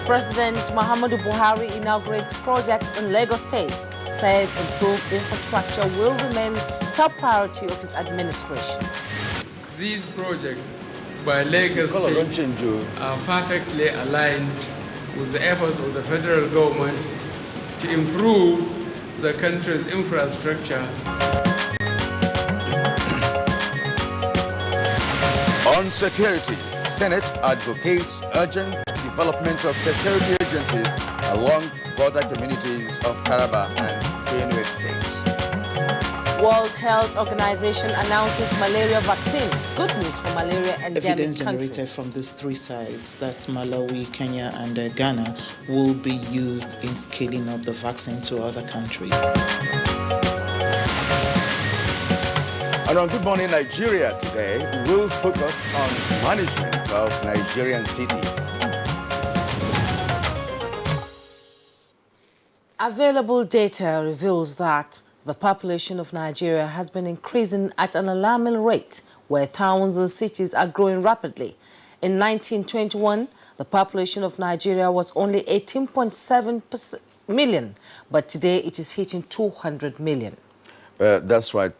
President Muhammadu Buhari inaugurates projects in Lagos State, says improved infrastructure will remain top priority of his administration. These projects by Lagos State are perfectly aligned with the efforts of the federal government to improve the country's infrastructure. On security, Senate advocates urgent development of security agencies along border communities of Taraba and Benue states. World Health Organization announces malaria vaccine. Good news for malaria endemic Evidence countries. generated from these three sites, that's Malawi, Kenya and Ghana, will be used in scaling up the vaccine to other countries. And on Good Morning Nigeria today, we'll focus on management of Nigerian cities. Available data reveals that the population of Nigeria has been increasing at an alarming rate, where towns and cities are growing rapidly. In 1921, the population of Nigeria was only 18.7 million, but today it is hitting 200 million. That's right,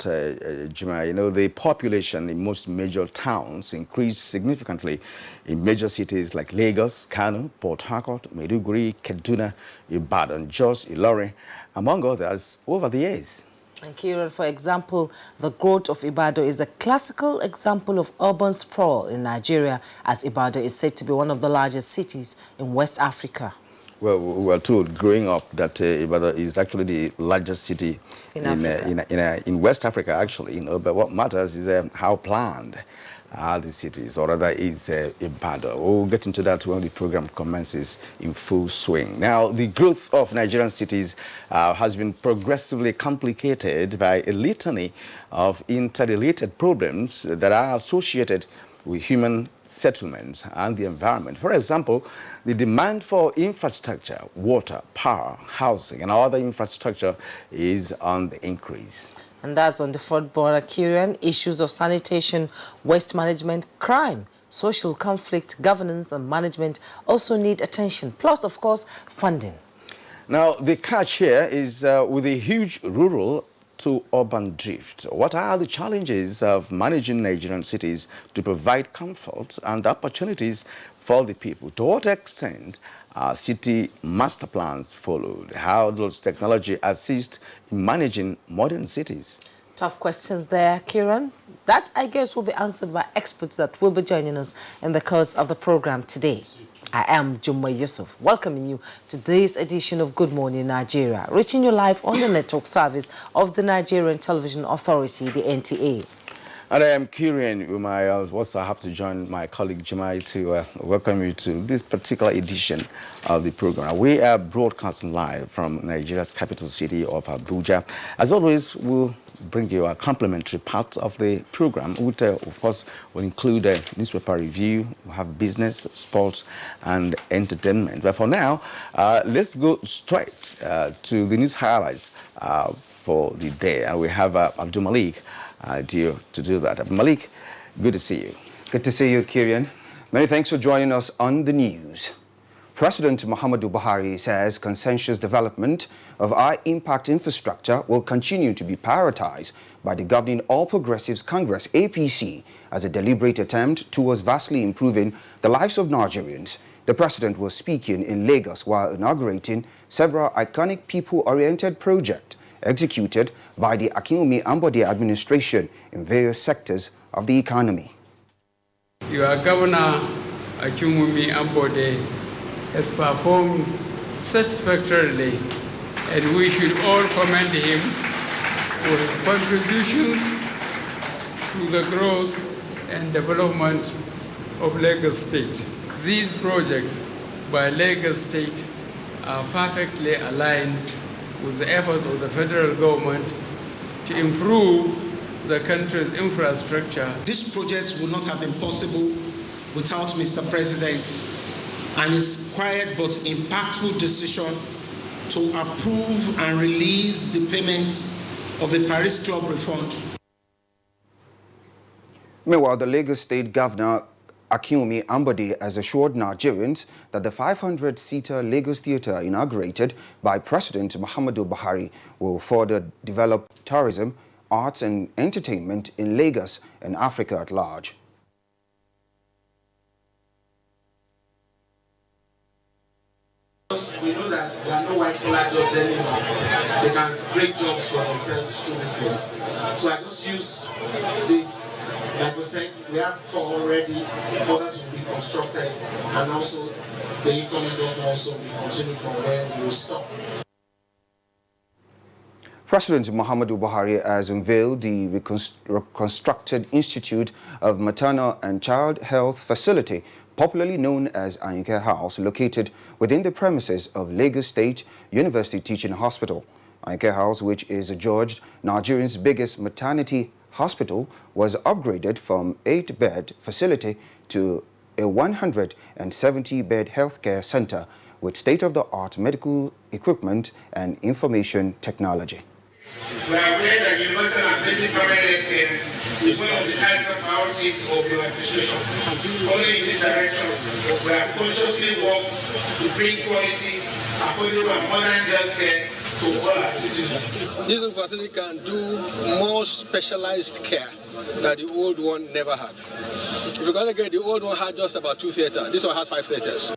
Juma. You know, the population in most major towns increased significantly in major cities like Lagos, Kano, Port Harcourt, Maiduguri, Kaduna, Ibadan, Jos, Ilorin, among others, over the years. And Kieran, for example, the growth of Ibadan is a classical example of urban sprawl in Nigeria, as Ibadan is said to be one of the largest cities in West Africa. Well, we were told growing up that Ibadan is actually the largest city in West Africa, actually. You know, but what matters is how planned are the cities, or rather is Ibadan. We'll get into that when the program commences in full swing. Now, the growth of Nigerian cities has been progressively complicated by a litany of interrelated problems that are associated with human settlements and the environment. For example, the demand for infrastructure, water, power, housing, and other infrastructure is on the increase. And that's on the fourth border, Kieran. Issues of sanitation, waste management, crime, social conflict, governance, and management also need attention. Plus, of course, funding. Now, the catch here is with a huge rural to urban drift. What are the challenges of managing Nigerian cities to provide comfort and opportunities for the people? To what extent are city master plans followed? How does technology assist in managing modern cities? Tough questions there, Kieran. That, I guess, will be answered by experts that will be joining us in the course of the program today. I am Jumma Yusuf, welcoming you to this edition of Good Morning Nigeria, reaching you live on the network service of the Nigerian Television Authority, the NTA. And I am Kieran Umay. I also have to join my colleague Jumai to welcome you to this particular edition of the program. We are broadcasting live from Nigeria's capital city of Abuja. As always, we'll bring you a complimentary part of the program, which, of course, will include a newspaper review, we'll have business, sports, and entertainment. But for now, let's go straight to the news highlights for the day. And we have Abdul Malik due to do that. Malik, good to see you. Good to see you, Kieran. Many thanks for joining us on the news. President Muhammadu Buhari says consensus development of high-impact infrastructure will continue to be prioritized by the governing All Progressives Congress, APC, as a deliberate attempt towards vastly improving the lives of Nigerians. The president was speaking in Lagos while inaugurating several iconic people-oriented projects executed by the Akinwumi Ambode administration in various sectors of the economy. Your governor, Akinwumi Ambode, has performed satisfactorily, and we should all commend him for his contributions to the growth and development of Lagos State. These projects by Lagos State are perfectly aligned with the efforts of the federal government to improve the country's infrastructure. These projects would not have been possible without Mr. President and his quiet but impactful decision to approve and release the payments of the Paris Club refund. Meanwhile, the Lagos State Governor Akinwumi Ambode has assured Nigerians that the 500-seater Lagos Theatre inaugurated by President Muhammadu Buhari will further develop tourism, arts and entertainment in Lagos and Africa at large. We know that there are no white-collar jobs anymore. They can create jobs for themselves through this place. So I just use this. Like we said, we have 4 already. Others will be constructed, and also the incoming government also will continue from where we will stop. President Muhammadu Buhari has unveiled the reconstructed Institute of Maternal and Child Health Facility, popularly known as Ayinke House, located within the premises of Lagos State University Teaching Hospital. Ayinke House, which is adjudged Nigeria's biggest maternity hospital, was upgraded from 8-bed facility to a 170-bed healthcare center with state-of-the-art medical equipment and information technology. We are aware that universal and basic primary health care is one of the items priorities of your administration. Following in this direction, we have consciously worked to bring quality, affordable and modern health care to all our citizens. This facility can do more specialized care that the old one never had. If you're going to get, the old one had just about 2 theaters. This one has 5 theaters.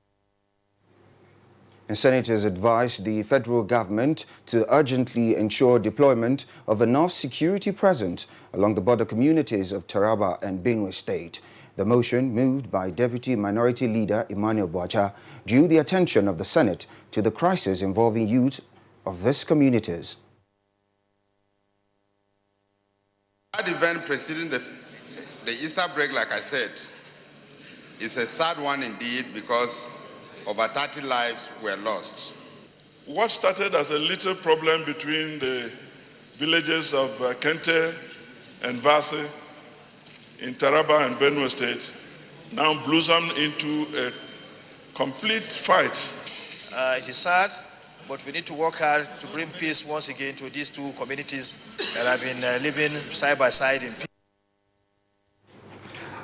And senators advised the federal government to urgently ensure deployment of enough security presence along the border communities of Taraba and Benue State. The motion, moved by Deputy Minority Leader Emmanuel Abuja, drew the attention of the Senate to the crisis involving youth of these communities. That event preceding the Easter break, like I said, is a sad one indeed because over 30 lives were lost. What started as a little problem between the villages of Kente and Vase in Taraba and Benue State now blossomed into a complete fight. It is sad, but we need to work hard to bring peace once again to these 2 communities that have been living side by side in peace.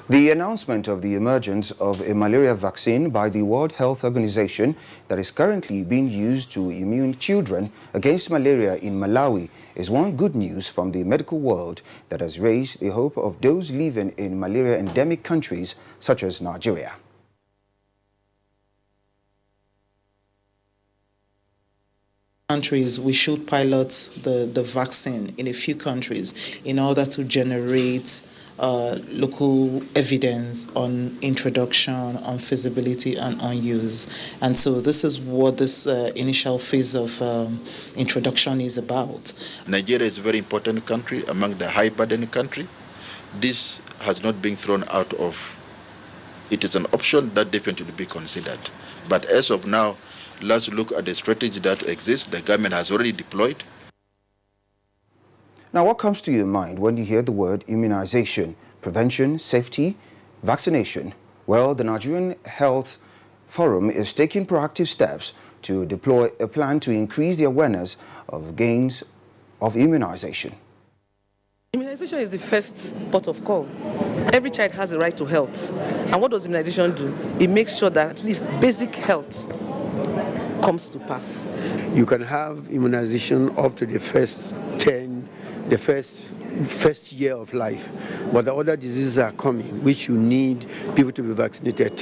The announcement of the emergence of a malaria vaccine by the World Health Organization that is currently being used to immune children against malaria in Malawi is one good news from the medical world that has raised the hope of those living in malaria endemic countries such as Nigeria. Countries, we should pilot the vaccine in a few countries in order to generate local evidence on introduction, on feasibility, and on use. And so this is what this initial phase of introduction is about. Nigeria is a very important country among the high-burden country. This has not been thrown out of. It is an option that definitely be considered. But as of now, let's look at the strategy that exists. The government has already deployed. Now, what comes to your mind when you hear the word immunization, prevention, safety, vaccination? Well, the Nigerian Health Forum is taking proactive steps to deploy a plan to increase the awareness of gains of immunization. Immunization is the first port of call. Every child has a right to health. And what does immunization do? It makes sure that at least basic health comes to pass. You can have immunization up to the first first year of life, but the other diseases are coming, which you need people to be vaccinated.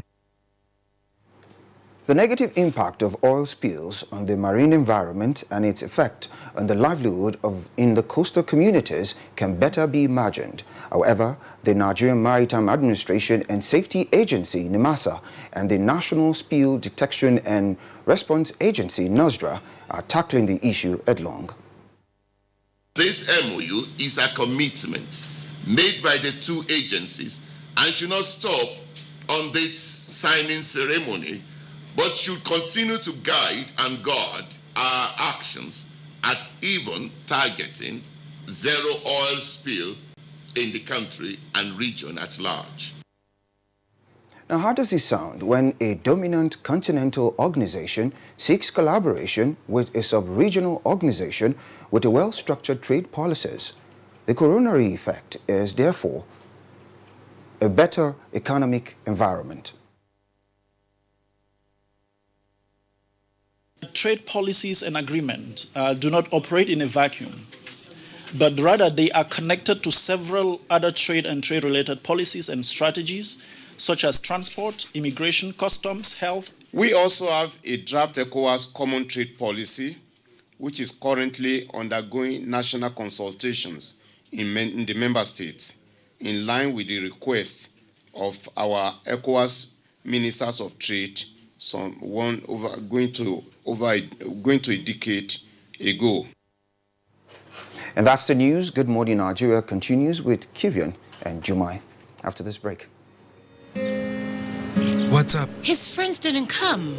The negative impact of oil spills on the marine environment and its effect on the livelihood in the coastal communities can better be imagined. However, the Nigerian Maritime Administration and Safety Agency, NIMASA, and the National Spill Detection and Response Agency, NOSDRA, are tackling the issue headlong. This MOU is a commitment made by the 2 agencies and should not stop on this signing ceremony, but should continue to guide and guard our actions at even targeting zero oil spill in the country and region at large. Now, how does it sound when a dominant continental organization seeks collaboration with a sub-regional organization with a well-structured trade policies? The corollary effect is, therefore, a better economic environment. Trade policies and agreements do not operate in a vacuum, but rather they are connected to several other trade and trade-related policies and strategies, such as transport, immigration, customs, health. We also have a draft ECOWAS common trade policy, which is currently undergoing national consultations in the member states, in line with the request of our ECOWAS ministers of trade, going to a decade ago. And that's the news. Good Morning Nigeria continues with Kivian and Jumai after this break. What's up? His friends didn't come.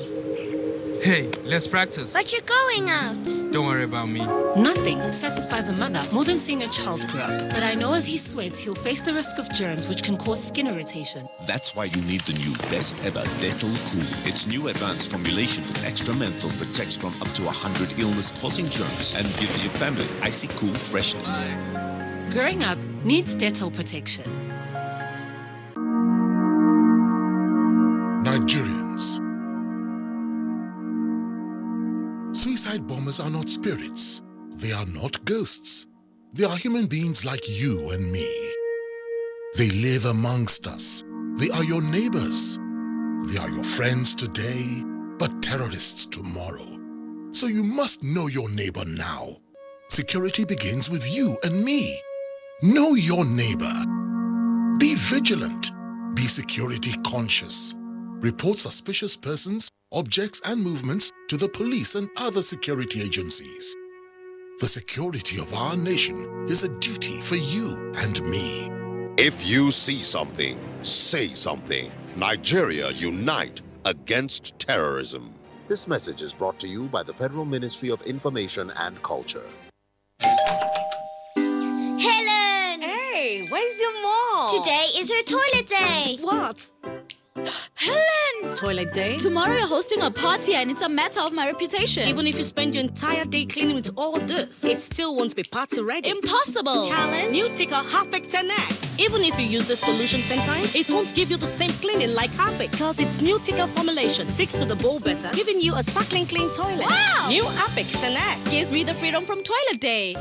Hey, let's practice. But you're going out. Don't worry about me. Nothing satisfies a mother more than seeing a child grow up. But I know as he sweats, he'll face the risk of germs which can cause skin irritation. That's why you need the new best ever Dettol Cool. Its new advanced formulation with extra menthol protects from up to 100 illness-causing germs and gives your family icy cool freshness. Growing up needs Dettol protection. Nigerians. Suicide bombers are not spirits. They are not ghosts. They are human beings like you and me. They live amongst us. They are your neighbors. They are your friends today, but terrorists tomorrow. So you must know your neighbor now. Security begins with you and me. Know your neighbor. Be vigilant. Be security conscious. Report suspicious persons, objects, and movements to the police and other security agencies. The security of our nation is a duty for you and me. If you see something, say something. Nigeria, unite against terrorism. This message is brought to you by the Federal Ministry of Information and Culture. Helen! Hey, where's your mom? Today is her toilet day. What? Helen! Toilet day? Tomorrow you're hosting a party and it's a matter of my reputation. Even if you spend your entire day cleaning with all this, it still won't be party ready. Impossible! Challenge? New Ticker Harpic 10X. Even if you use this solution 10 times, it won't give you the same cleaning like Harpic because its new Ticker formulation sticks to the bowl better, giving you a sparkling clean toilet. Wow! New Harpic 10X gives me the freedom from toilet day.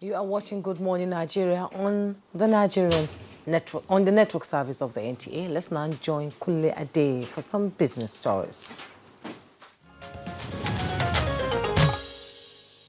You are watching Good Morning Nigeria on the Nigerian network, on the network service of the NTA. Let's now join Kunle Ade for some business stories.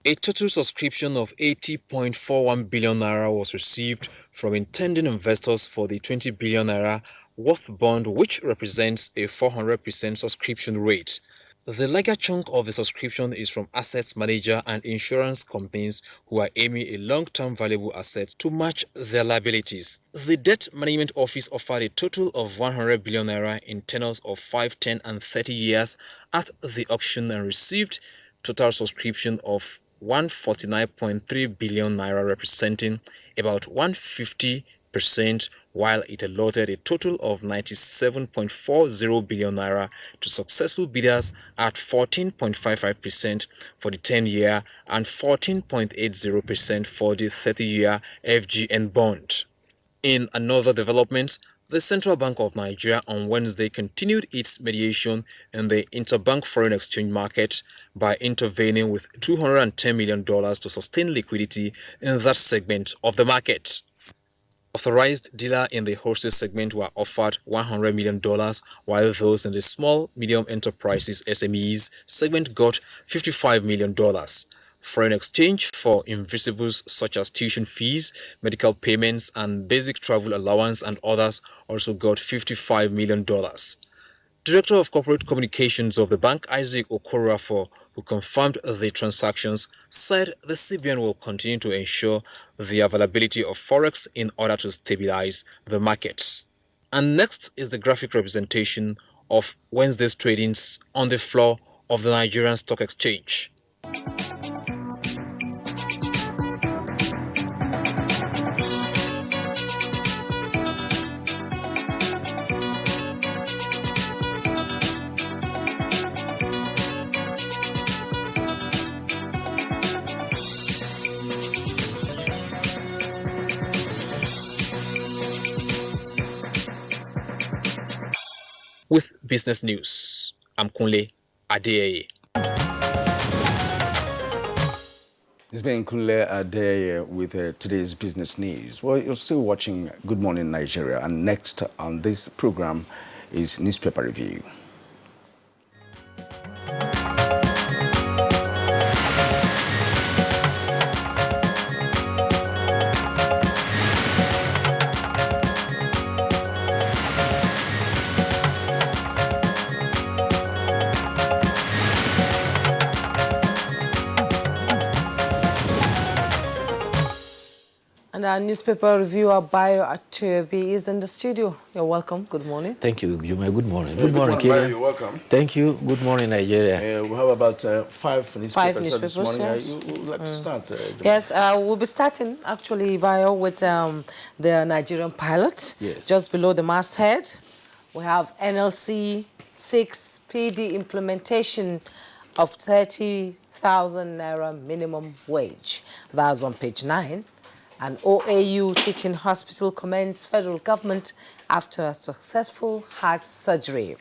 A total subscription of 80.41 billion naira was received from intending investors for the 20 billion naira worth bond, which represents a 400% subscription rate. The larger chunk of the subscription is from assets manager and insurance companies who are aiming a long-term valuable assets to match their liabilities. The Debt Management Office offered a total of 100 billion naira in tenors of 5, 10 and 30 years at the auction and received total subscription of 149.3 billion naira, representing about 150%, while it allotted a total of 97.40 billion naira to successful bidders at 14.55% for the 10-year and 14.80% for the 30-year FGN bond. In another development, the Central Bank of Nigeria on Wednesday continued its mediation in the interbank foreign exchange market by intervening with $210 million to sustain liquidity in that segment of the market. Authorized dealers in the wholesale segment were offered $100 million, while those in the small, medium enterprises (SMEs) segment got $55 million. Foreign exchange for invisibles such as tuition fees, medical payments, and basic travel allowance and others also got $55 million. Director of Corporate Communications of the bank, Isaac Okorafor, who confirmed the transactions, said the CBN will continue to ensure the availability of forex in order to stabilize the markets. And next is the graphic representation of Wednesday's tradings on the floor of the Nigerian Stock Exchange. With business news, I'm Kunle Adeyeye. It's been Kunle Adeyeye with today's business news. Well, you're still watching Good Morning Nigeria, and next on this program is Newspaper Review. And our newspaper reviewer, Bayo Atuebi, is in the studio. You're welcome. Good morning. Thank you, Juma. Good morning. Good morning, Kira. You're welcome. Thank you. Good morning, Nigeria. We have about five newspapers this morning. Yes. You would like to start? Yes, we'll be starting, actually, Bayo, with the Nigerian pilot. Yes. Just below the masthead, we have NLC 6 PD implementation of 30,000 Naira minimum wage. That's on page 9. And OAU teaching hospital commends federal government after a successful heart surgery.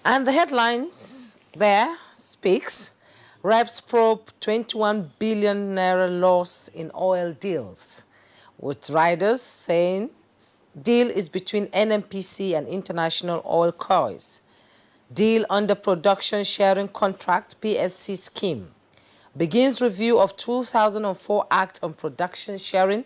And the headlines there speaks, reps probe 21 billion Naira loss in oil deals, with riders saying deal is between NNPC and International Oil Corps. Deal under production sharing contract PSC scheme. Begins review of 2004 Act on Production Sharing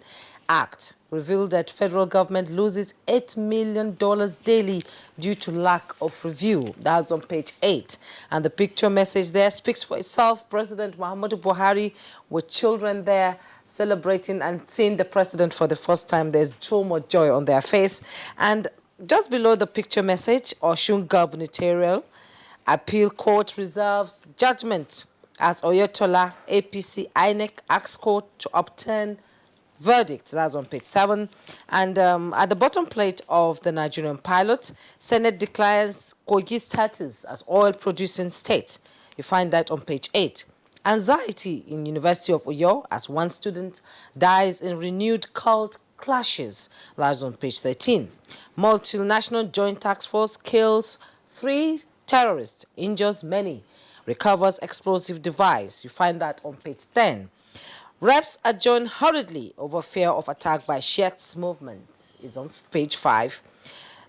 Act. Revealed that federal government loses $8 million daily due to lack of review. That's on page 8. And the picture message there speaks for itself. President Muhammadu Buhari with children there celebrating and seeing the president for the first time. There's so much joy on their face. And just below the picture message, Osun Gubernatorial Appeal Court reserves judgment as Oyetola, APC, INEC asks court to obtain verdict. That's on page 7. And at the bottom plate of the Nigerian pilot, Senate declares Kogi status as oil-producing state. You find that on page 8. Anxiety in University of Uyo as one student dies in renewed cult clashes. That's on page 13. Multinational Joint Task Force kills 3 terrorists, injures many. Recovers explosive device. You find that on page 10. Reps adjourn hurriedly over fear of attack by Shiites movement. It's on page 5.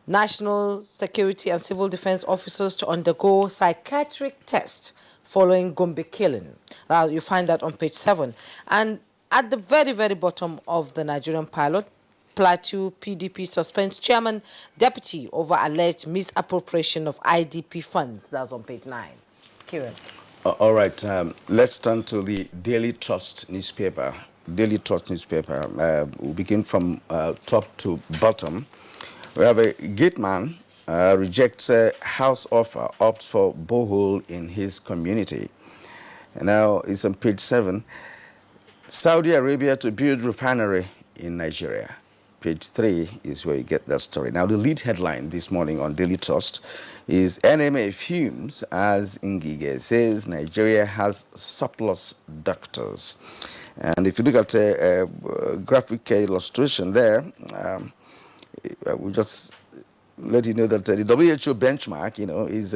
National Security and Civil Defense officers to undergo psychiatric test following Gombe killing. You find that on page 7. And at the very, very bottom of the Nigerian pilot, Plateau PDP suspends chairman, deputy over alleged misappropriation of IDP funds. That's on page 9. Kieran. All right, let's turn to the Daily Trust newspaper. Daily Trust newspaper. We'll begin from top to bottom. We have a gate man rejects a house offer, opts for borehole in his community. And now it's on page 7. Saudi Arabia to build refinery in Nigeria. Page 3 is where you get that story. Now, the lead headline this morning on Daily Trust is NMA fumes as Ngige says Nigeria has surplus doctors. And if you look at a graphic illustration there, we just let you know that the WHO benchmark, is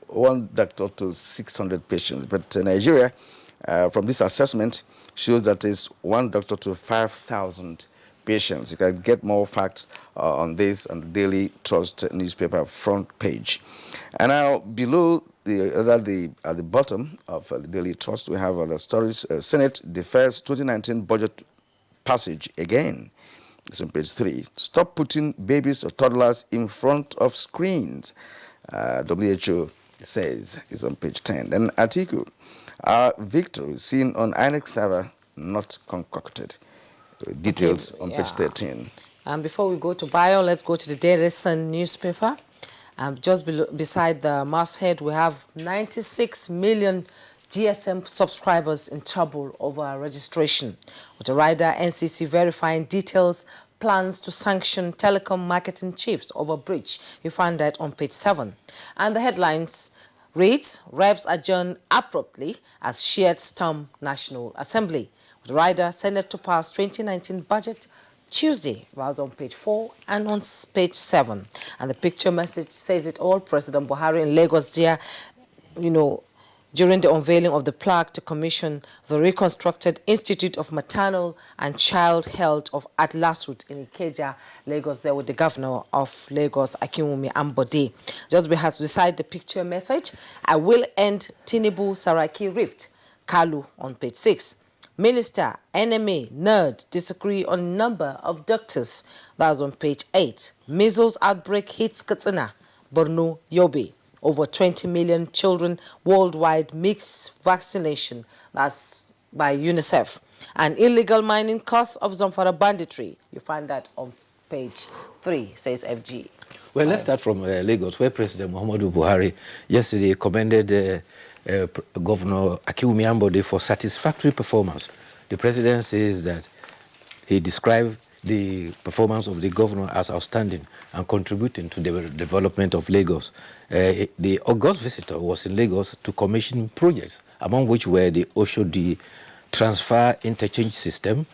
1 doctor to 600 patients. But Nigeria, from this assessment, shows that it's 1 doctor to 5,000 patients. You can get more facts on this on the Daily Trust newspaper front page. And now below at the bottom of the Daily Trust, we have other stories. Senate defers 2019 budget passage again. It's on page 3. Stop putting babies or toddlers in front of screens. WHO says it's on page 10. Then article, our victory seen on INEC server not concocted. Details on page 13. And before we go to bio, let's go to the Daily Sun newspaper. Just beside the masthead, we have 96 million GSM subscribers in trouble over registration. With the rider NCC verifying details, plans to sanction telecom marketing chiefs over breach. You find that on page 7. And the headlines reads, reps adjourn abruptly as Shiites storm National Assembly. With rider Senate to pass 2019 budget Tuesday. Was on page 4 and on page 7. And the picture message says it all. President Buhari in Lagos there, during the unveiling of the plaque to commission the reconstructed Institute of Maternal and Child Health of Atlasut in Ikeja, Lagos, there with the governor of Lagos, Akinwumi Ambode. Just beside the picture message, I will end Tinubu Saraki rift, Kalu on page 6. Minister, NMA, nerd disagree on number of doctors. That was on page 8. Measles outbreak hits Katsina, Borno, Yobe. Over 20 million children worldwide mixed vaccination. That's by UNICEF. And illegal mining costs of Zamfara banditry. You find that on page 3, says FG. Well, let's start from Lagos, where President Muhammadu Buhari yesterday commended Governor Akinwumi Ambode for satisfactory performance. The president says that he described the performance of the governor as outstanding and contributing to the development of Lagos. The August visitor was in Lagos to commission projects, among which were the Oshodi transfer interchange system,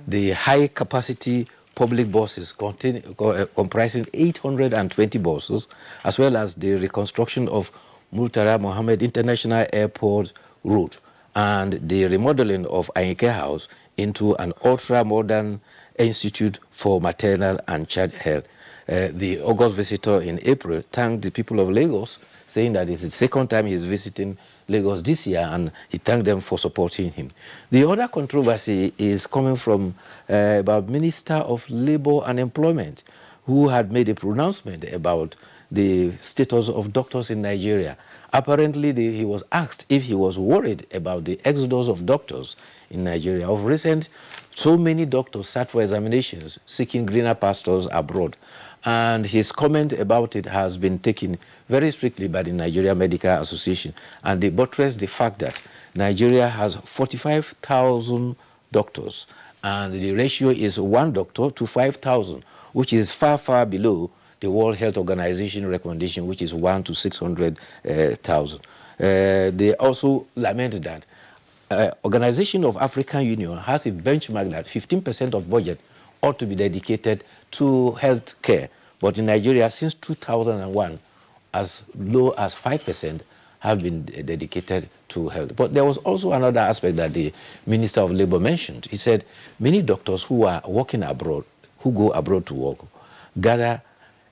the high-capacity public buses comprising 820 buses, as well as the reconstruction of Murtala Mohammed International Airport Road and the remodeling of Ayinke House into an ultra-modern Institute for Maternal and Child Health. The August visitor in April thanked the people of Lagos, saying that it's the second time he's visiting Lagos this year, and he thanked them for supporting him. The other controversy is coming from about Minister of Labour and Employment, who had made a pronouncement about the status of doctors in Nigeria. Apparently, he was asked if he was worried about the exodus of doctors in Nigeria. Of recent, so many doctors sat for examinations seeking greener pastures abroad. And his comment about it has been taken very strictly by the Nigeria Medical Association. And they buttressed the fact that Nigeria has 45,000 doctors. And the ratio is 1 doctor to 5,000, which is far, far below the World Health Organization recommendation, which is 1 to 600,000. They also lament that Organization of African Union has a benchmark that 15% of budget ought to be dedicated to health care. But in Nigeria, since 2001, as low as 5% have been dedicated to health. But there was also another aspect that the Minister of Labour mentioned. He said many doctors who are working abroad, who go abroad to work, gather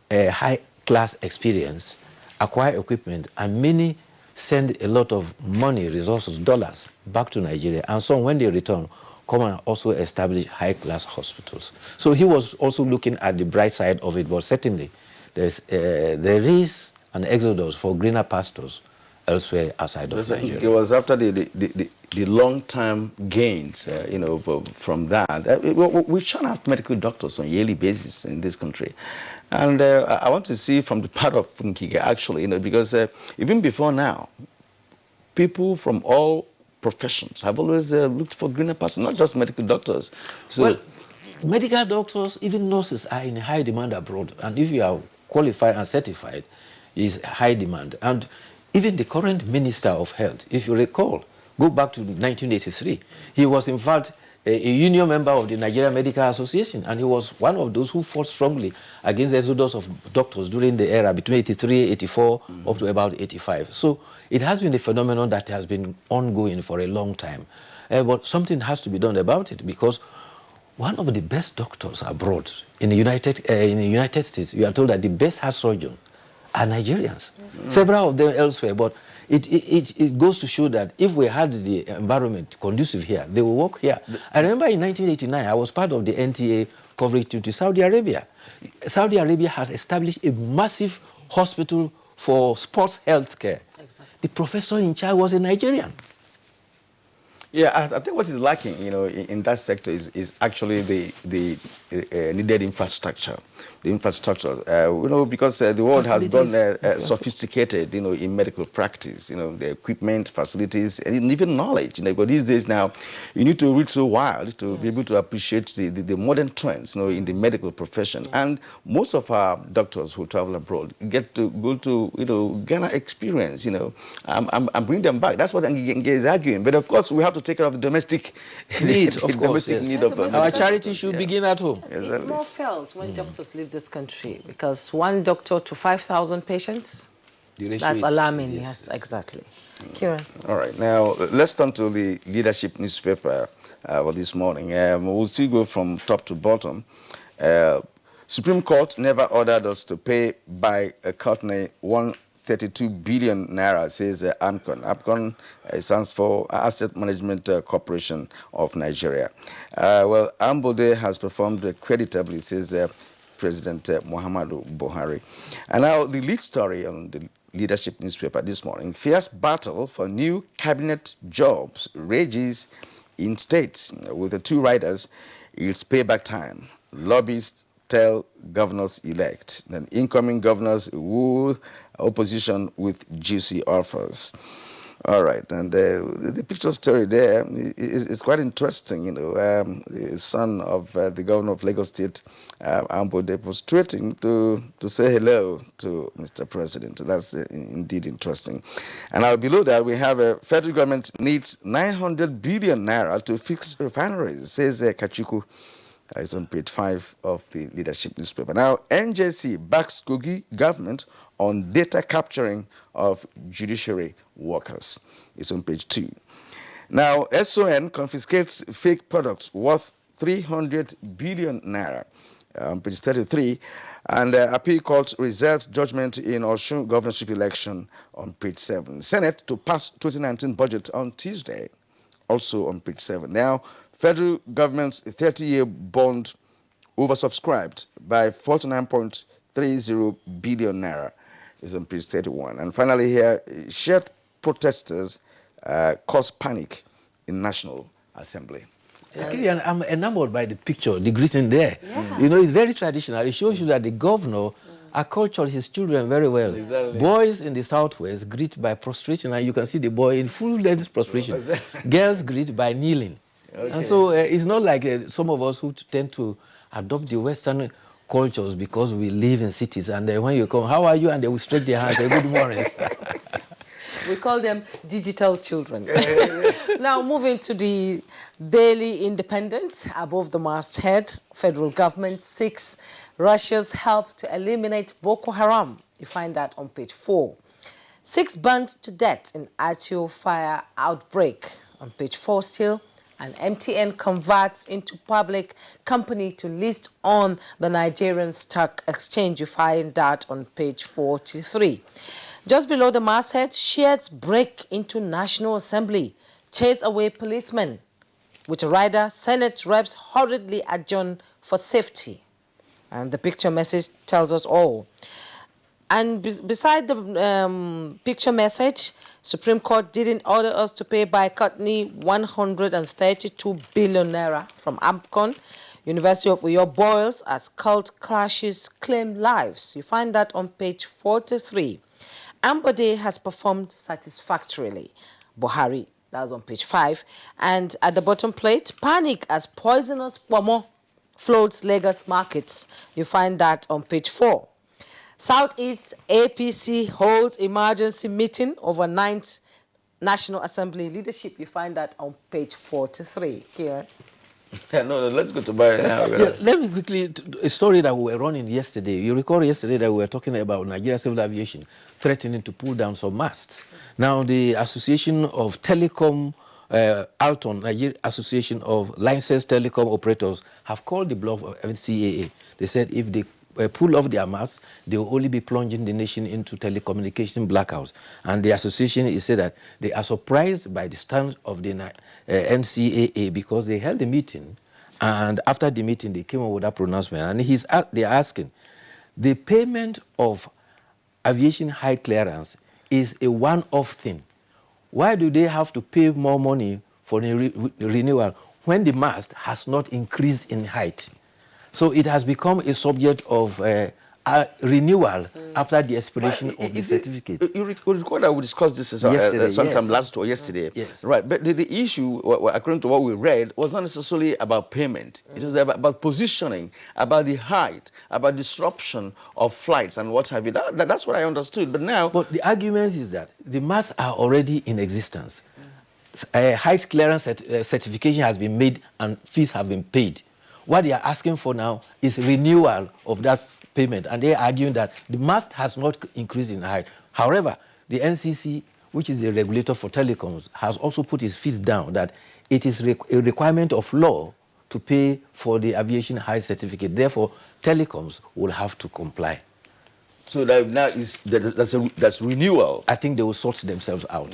a high-class experience, acquire equipment, and many send a lot of money, resources, dollars, back to Nigeria. And so when they return, come and also establish high-class hospitals. So he was also looking at the bright side of it, but certainly there is an exodus for greener pastures elsewhere outside of Nigeria. It was after the long-term gains, from that. We churn out medical doctors on a yearly basis in this country. And I want to see from the part of Funkiga, actually, because even before now, people from all professions have always looked for greener pastures, not just medical doctors. So, well, medical doctors, even nurses, are in high demand abroad. And if you are qualified and certified, is high demand. And even the current Minister of Health, if you recall, go back to 1983, he was in fact a union member of the Nigerian Medical Association, and he was one of those who fought strongly against the exodus of doctors during the era between 83, 84, up to about 85. So it has been a phenomenon that has been ongoing for a long time. But something has to be done about it, because one of the best doctors abroad in the United States, you are told that the best heart surgeons are Nigerians. Several of them elsewhere, but it goes to show that if we had the environment conducive here, they will work here. I remember in 1989, I was part of the NTA coverage to Saudi Arabia. Saudi Arabia has established a massive hospital for sports health care. Exactly. The professor in charge was a Nigerian. Yeah, I think what is lacking, in that sector is actually the needed infrastructure. The infrastructure, because the world has gone sophisticated, in medical practice, the equipment, facilities, and even knowledge. Because these days now, you need to read so wild to be able to appreciate the modern trends, in the medical profession. And most of our doctors who travel abroad get to go to, Ghana experience, and bring them back. That's what Ngige is arguing. But of course, we have to to take care of the domestic need, the of course. domestic Yes. need of Our charity should begin at home. It's more felt when doctors leave this country because 1 doctor to 5,000 patients, that's alarming. Yes, exactly. Kieran. All right, now let's turn to the leadership newspaper for this morning. We'll still go from top to bottom. Supreme Court never ordered us to pay by a company 132 billion naira, says AMCON. AMCON stands for Asset Management Corporation of Nigeria. Well, Ambode has performed creditably, says President Muhammadu Buhari. And now the lead story on the leadership newspaper this morning: fierce battle for new cabinet jobs rages in states. With the 2 riders, it's payback time. Lobbyists tell governors-elect. Then incoming governors woo opposition with juicy offers. All right, and the picture story there is quite interesting. You know, the son of the governor of Lagos State, Ambode, was tweeting to say hello to Mr. President. That's indeed interesting. And now below that, we have a federal government needs 900 billion naira to fix refineries, says Kachuku. It's on page 5 of the leadership newspaper. Now, NJC backs Kogi government on data capturing of judiciary workers. It's on page 2. Now, SON confiscates fake products worth 300 billion naira. On page 33. And appeal court reserves judgment in Osun governorship election on page 7. Senate to pass 2019 budget on Tuesday, also on page 7. Now, federal government's 30-year bond oversubscribed by 49.30 billion naira is on page 31. And finally here, shared protesters cause panic in National Assembly. Actually, I'm enamored by the picture, the greeting there. Yeah. You know, it's very traditional. It shows you that the governor acculturated his children very well. Exactly. Boys in the southwest greet by prostration, and you can see the boy in full-length prostration. Girls greet by kneeling. Okay. And so it's not like some of us who tend to adopt the Western cultures because we live in cities, and when you come, how are you? And they will stretch their hands, say, good morning. We call them digital children. Now, moving to the Daily Independent, above the masthead, federal government seeks Russia's help to eliminate Boko Haram. You find that on page 4. 6 burned to death in Atio fire outbreak. On page 4 still. And MTN converts into public company to list on the Nigerian Stock Exchange. You find that on page 43. Just below the masthead, Shiites break into National Assembly, chase away policemen. With a rider, Senate reps hurriedly adjourn for safety. And the picture message tells us all. And beside the picture message, Supreme Court didn't order us to pay by Courtney 132 billion naira from AMCON. University of Uyo boils as cult clashes claim lives. You find that on page 43. Ambode has performed satisfactorily. Buhari, that's on page 5. And at the bottom plate, panic as poisonous pomo floats Lagos markets. You find that on page 4. Southeast APC holds emergency meeting over 9th National Assembly leadership. You find that on page 43. Kieran. Yeah, no, let's go to Barry now. Yeah, let me quickly, a story that we were running yesterday. You recall yesterday that we were talking about Nigeria Civil Aviation threatening to pull down some masts. Now, the Association of Telecom, Alton, Nigeria Association of Licensed Telecom Operators, have called the bluff of NCAA. They said if they pull off their masts, they will only be plunging the nation into telecommunication blackouts. And the association is said that they are surprised by the stand of the NCAA because they held a meeting, and after the meeting they came up with that pronouncement. And they are asking, the payment of aviation high clearance is a one-off thing. Why do they have to pay more money for the renewal when the mast has not increased in height? So it has become a subject of renewal after the expiration of the certificate. You recall that we discussed this sometime last or yesterday. Yes. Right, but the issue, according to what we read, was not necessarily about payment. It was about positioning, about the height, about disruption of flights and what have you. That's what I understood. But now... But the argument is that the masts are already in existence. height clearance certification has been made and fees have been paid. What they are asking for now is renewal of that payment, and they are arguing that the mast has not increased in height. However, the NCC, which is the regulator for telecoms, has also put its fees down, that it is a requirement of law to pay for the aviation height certificate. Therefore, telecoms will have to comply. So that now that's renewal. I think they will sort themselves out.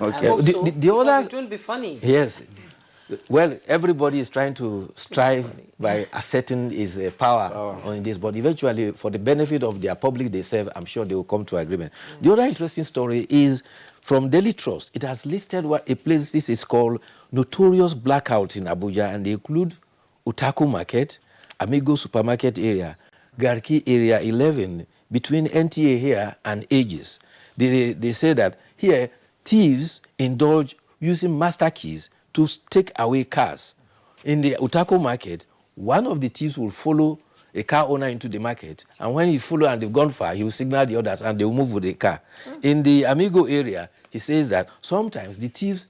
Okay. Also, the other, it will be funny. Yes. Well, everybody is trying to strive by asserting his power on this, but eventually, for the benefit of their public they serve, I'm sure they will come to agreement. The other interesting story is from Daily Trust. It has listed what a place this is called Notorious Blackout in Abuja, and they include Utaku Market, Amigo Supermarket area, Garki Area 11, between NTA here and Aegis. They say that here, thieves indulge using master keys to take away cars. In the Utaku Market, one of the thieves will follow a car owner into the market, and when he follows and they've gone far, he will signal the others and they will move with the car. In the Amigo area, he says that sometimes the thieves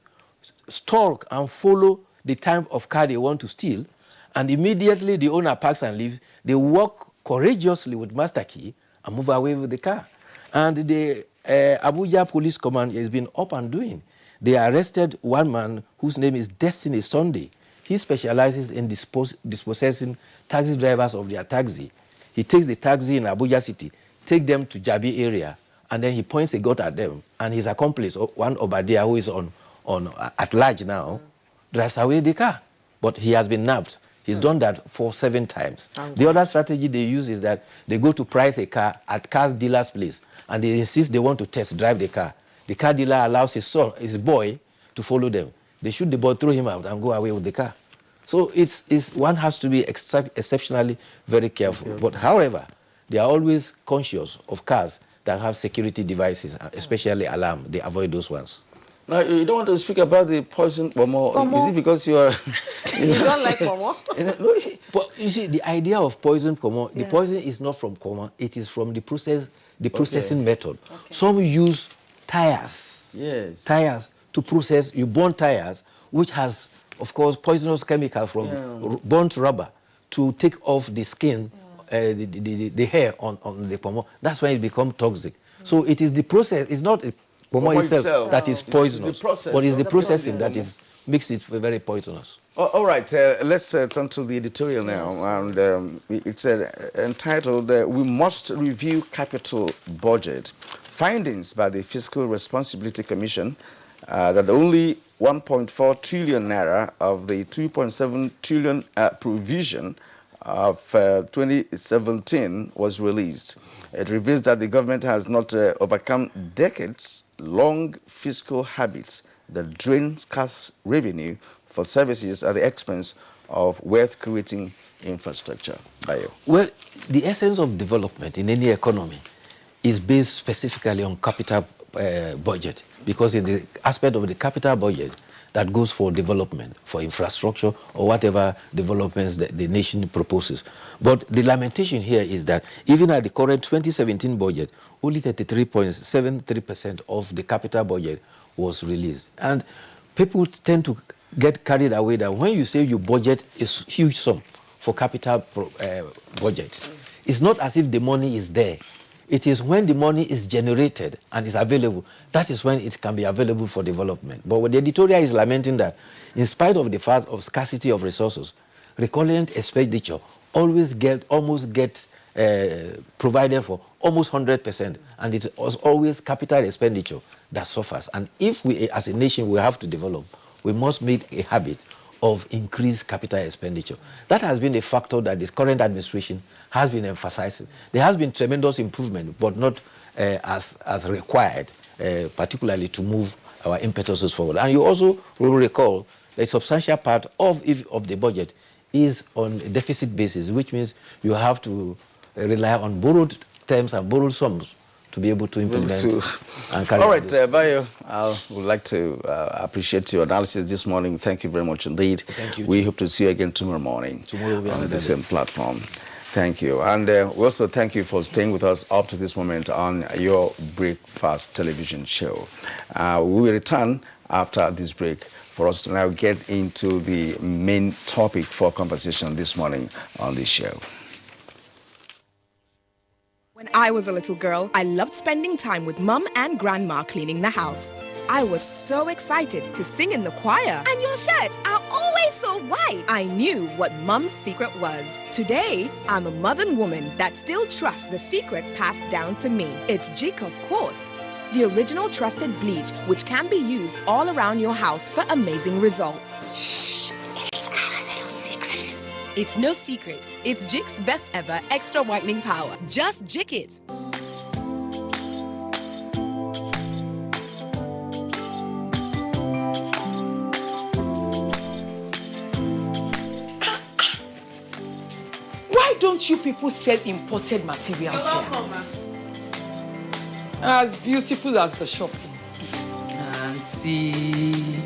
stalk and follow the type of car they want to steal, and immediately the owner parks and leaves. They walk courageously with master key and move away with the car. And the Abuja Police Command has been up and doing. They arrested one man whose name is Destiny Sunday. He specializes in dispossessing taxi drivers of their taxi. He takes the taxi in Abuja City, take them to Jabi area, and then he points a gun at them. And his accomplice, one Obadiah, who is at large now, drives away the car. But he has been nabbed. He's done that 7 times. The other strategy they use is that they go to price a car at car dealer's place, and they insist they want to test drive the car. The car dealer allows his boy, to follow them. They shoot the boy, throw him out, and go away with the car. So one has to be exceptionally very careful. But however, they are always conscious of cars that have security devices, especially alarm. They avoid those ones. Now, you don't want to speak about the poison pomo. Is it because you are... You don't like pomo? But you see, the idea of poison pomo, the poison is not from pomo, it is from the processing method. Okay. Some use tires. Yes. Tires to process. You burn tires, which has, of course, poisonous chemical from burnt rubber to take off the skin, the hair on the pomo. That's when it becomes toxic. So it is the process. It's not pomo itself that is poisonous, but it's the processing that makes it very poisonous. All right, let's turn to the editorial now. And it's entitled, We Must Review Capital Budget. Findings by the Fiscal Responsibility Commission that only 1.4 trillion naira of the 2.7 trillion provision of 2017 was released. It reveals that the government has not overcome decades-long fiscal habits that drain scarce revenue for services at the expense of wealth-creating infrastructure. Bayo. Well, the essence of development in any economy is based specifically on capital budget, because it's the aspect of the capital budget that goes for development, for infrastructure, or whatever developments that the nation proposes. But the lamentation here is that even at the current 2017 budget, only 33.73% of the capital budget was released. And people tend to get carried away that when you say you budget a huge sum for capital budget, it's not as if the money is there. It is when the money is generated and is available, that is when it can be available for development. But what the editorial is lamenting that, in spite of the fact of scarcity of resources, recurrent expenditure almost get provided for almost 100%, and it was always capital expenditure that suffers. And if we, as a nation, we have to develop, we must make a habit of increased capital expenditure. That has been a factor that this current administration has been emphasizing. There has been tremendous improvement, but not as required, particularly to move our impetuses forward. And you also will recall that a substantial part of the budget is on a deficit basis, which means you have to rely on borrowed terms and borrowed sums to be able to implement and carry. All right, Bayo, I would like to appreciate your analysis this morning. Thank you very much indeed. Thank you. We hope to see you again tomorrow morning on the same platform. Thank you. And we also thank you for staying with us up to this moment on your Breakfast television show. We will return after this break for us to now get into the main topic for conversation this morning on this show. When I was a little girl, I loved spending time with Mum and Grandma cleaning the house. I was so excited to sing in the choir. And your shirts are always so white. I knew what Mum's secret was. Today, I'm a modern woman that still trusts the secrets passed down to me. It's Jik, of course. The original trusted bleach, which can be used all around your house for amazing results. Shh, it's our little secret. It's no secret. It's Jik's best ever extra whitening power. Just Jik it. Why don't you people sell imported materials here? As beautiful as the shop is. Auntie,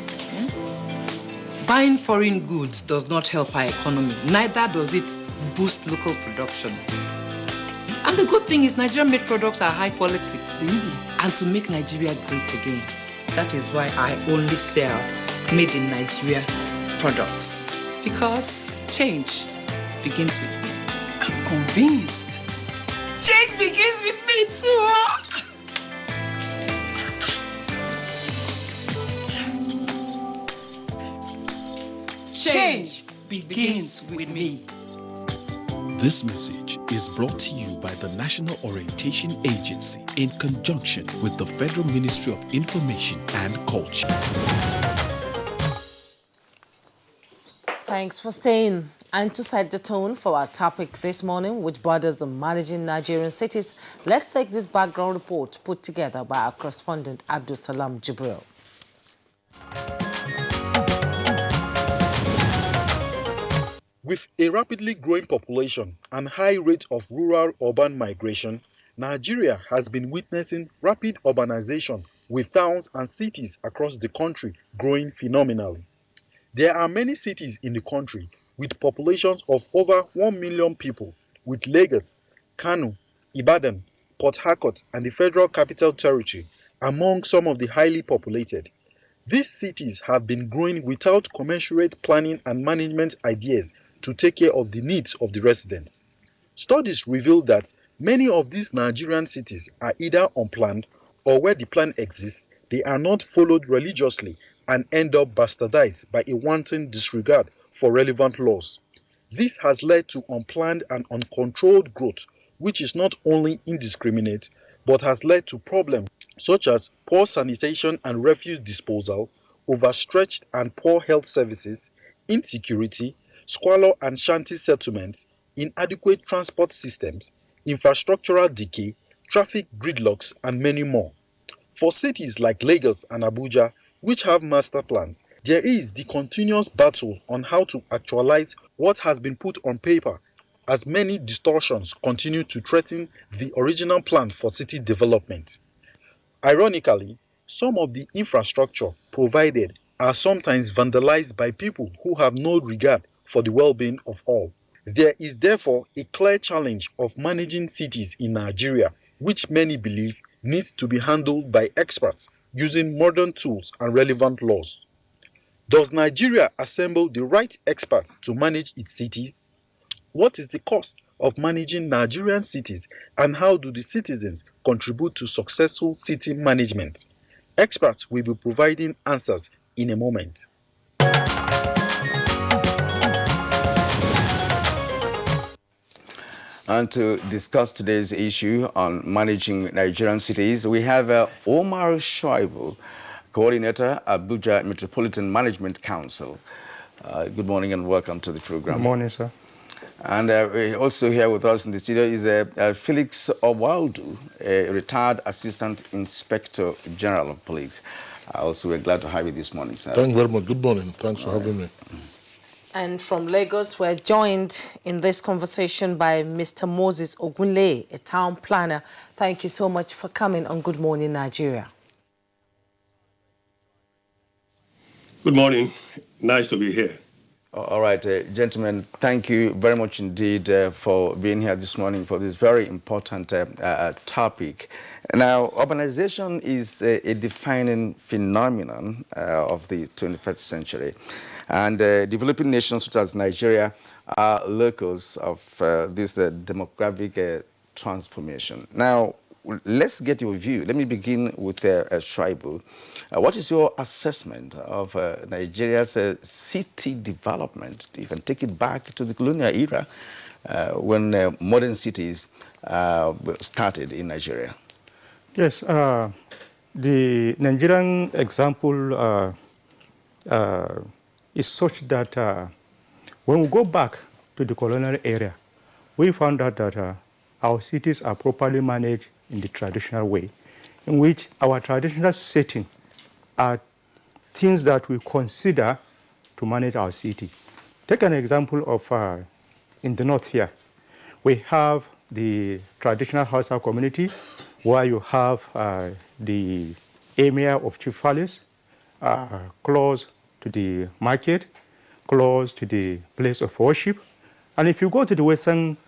buying foreign goods does not help our economy. Neither does it boost local production. And the good thing is Nigerian-made products are high quality. And to make Nigeria great again, that is why I only sell made in Nigeria products. Because change begins with me. I'm convinced. Change begins with me too. Change begins with me. This message is brought to you by the National Orientation Agency in conjunction with the Federal Ministry of Information and Culture. Thanks for staying. And to set the tone for our topic this morning, which borders on managing Nigerian cities, let's take this background report put together by our correspondent Abdul Salam Jibril. With a rapidly growing population and high rate of rural-urban migration, Nigeria has been witnessing rapid urbanization, with towns and cities across the country growing phenomenally. There are many cities in the country with populations of over 1 million people, with Lagos, Kano, Ibadan, Port Harcourt, and the Federal Capital Territory among some of the highly populated. These cities have been growing without commensurate planning and management ideas to take care of the needs of the residents. Studies reveal that many of these Nigerian cities are either unplanned or where the plan exists, they are not followed religiously and end up bastardized by a wanton disregard for relevant laws. This has led to unplanned and uncontrolled growth, which is not only indiscriminate, but has led to problems such as poor sanitation and refuse disposal, overstretched and poor health services, insecurity, squalor and shanty settlements, inadequate transport systems, infrastructural decay, traffic gridlocks, and many more. For cities like Lagos and Abuja, which have master plans, there is the continuous battle on how to actualize what has been put on paper, as many distortions continue to threaten the original plan for city development. Ironically, some of the infrastructure provided are sometimes vandalized by people who have no regard for the well-being of all. There is therefore a clear challenge of managing cities in Nigeria, which many believe needs to be handled by experts using modern tools and relevant laws. Does Nigeria assemble the right experts to manage its cities? What is the cost of managing Nigerian cities, and how do the citizens contribute to successful city management? Experts will be providing answers in a moment. And to discuss today's issue on managing Nigerian cities, we have Omar Shoaibu, Coordinator, Abuja Metropolitan Management Council. Good morning and welcome to the program. Good morning, sir. And also here with us in the studio is Felix Owaldu, a retired Assistant Inspector General of Police. Also, we're glad to have you this morning, sir. Thank you very much. Good morning. Thanks for having me. And from Lagos, we're joined in this conversation by Mr. Moses Ogunle, a town planner. Thank you so much for coming on Good Morning Nigeria. Good morning. Nice to be here. All right, gentlemen, thank you very much indeed for being here this morning for this very important topic. Now, urbanization is a defining phenomenon of the 21st century. And developing nations such as Nigeria are locals of this demographic transformation. Now, let's get your view. Let me begin with Shuaibu. What is your assessment of Nigeria's city development? You can take it back to the colonial era when modern cities started in Nigeria. Yes, the Nigerian example is such that when we go back to the colonial era, we found out that our cities are properly managed in the traditional way, in which our traditional setting are things that we consider to manage our city. Take an example of in the north here. We have the traditional Hausa community where you have the emir of Chief Palace close to the market, close to the place of worship. And if you go to the western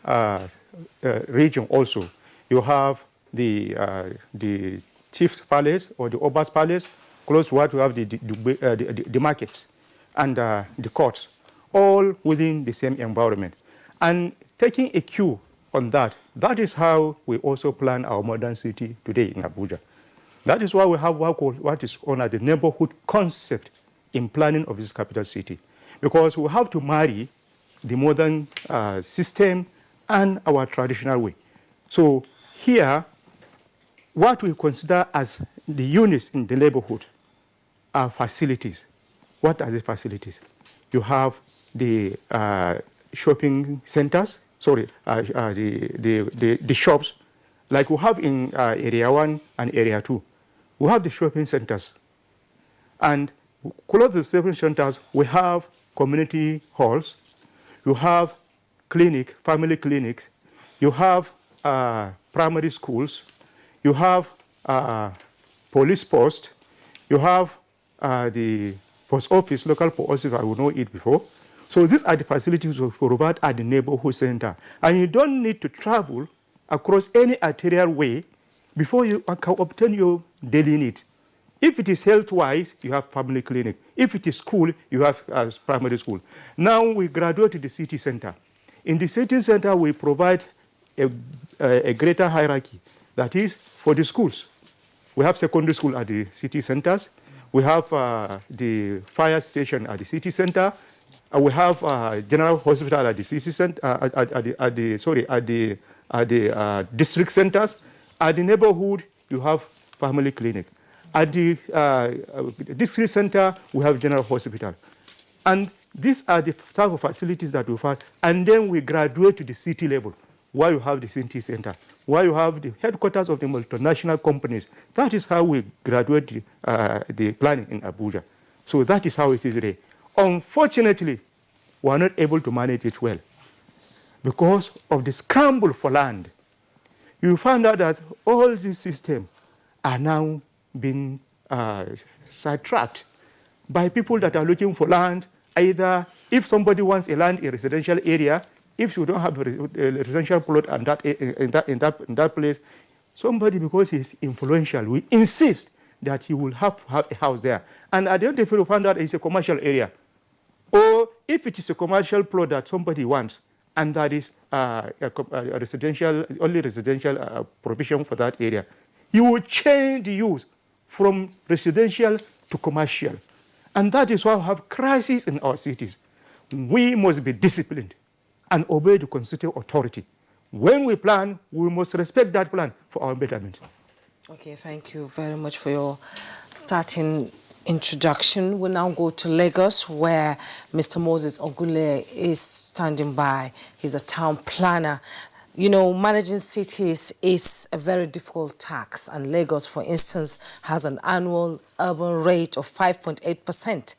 region also, you have the chief's palace or the Oba's palace, close to what you have the markets and the courts, all within the same environment. And taking a cue on that, that is how we also plan our modern city today in Abuja. That is why we have what is known as the neighborhood concept in planning of this capital city. Because we have to marry the modern system and our traditional way. So here, what we consider as the units in the neighborhood are facilities. What are the facilities? You have the shopping centers, the shops, like we have in Area 1 and Area 2. We have the shopping centers. And close to the shopping centers, we have community halls, you have family clinics, you have primary schools, you have police post, you have the post office, local post office, I would know it before. So these are the facilities we provide at the neighborhood center. And you don't need to travel across any arterial way before you can obtain your daily needs. If it is health-wise, you have family clinic. If it is school, you have primary school. Now we graduate to the city center. In the city center, we provide a greater hierarchy. That is for the schools. We have secondary school at the city centers. We have the fire station at the city center. We have general hospital at the city center, at the district centers. At the neighborhood, you have family clinic. At the district center, we have general hospital. And these are the type of facilities that we find. And then we graduate to the city level, where you have the city center, where you have the headquarters of the multinational companies. That is how we graduate the planning in Abuja. So that is how it is today. Unfortunately, we are not able to manage it well because of the scramble for land. You find out that all these systems are now being sidetracked by people that are looking for land. Either if somebody wants a land in a residential area, if you don't have a residential plot in that place, somebody, because he's influential, will insist that he will have to have a house there. And at the end of it, you find out it's a commercial area. Or if it is a commercial plot that somebody wants, and that is a residential, only residential provision for that area, he will change the use from residential to commercial. And that is why we have crises in our cities. We must be disciplined and obey the constitutional authority. When we plan, we must respect that plan for our betterment. Okay, thank you very much for your starting introduction. We'll now go to Lagos, where Mr. Moses Ogule is standing by. He's a town planner. You know, managing cities is a very difficult task, and Lagos, for instance, has an annual urban rate of 5.8%.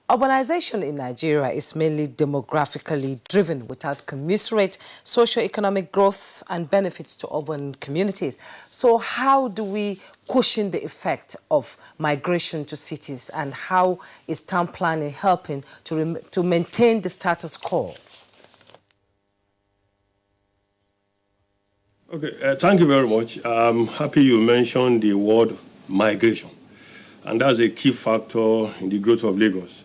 Urbanization in Nigeria is mainly demographically driven without commensurate socio-economic growth and benefits to urban communities. So how do we cushion the effect of migration to cities, and how is town planning helping to maintain the status quo? Okay, thank you very much. I'm happy you mentioned the word migration, and that's a key factor in the growth of Lagos.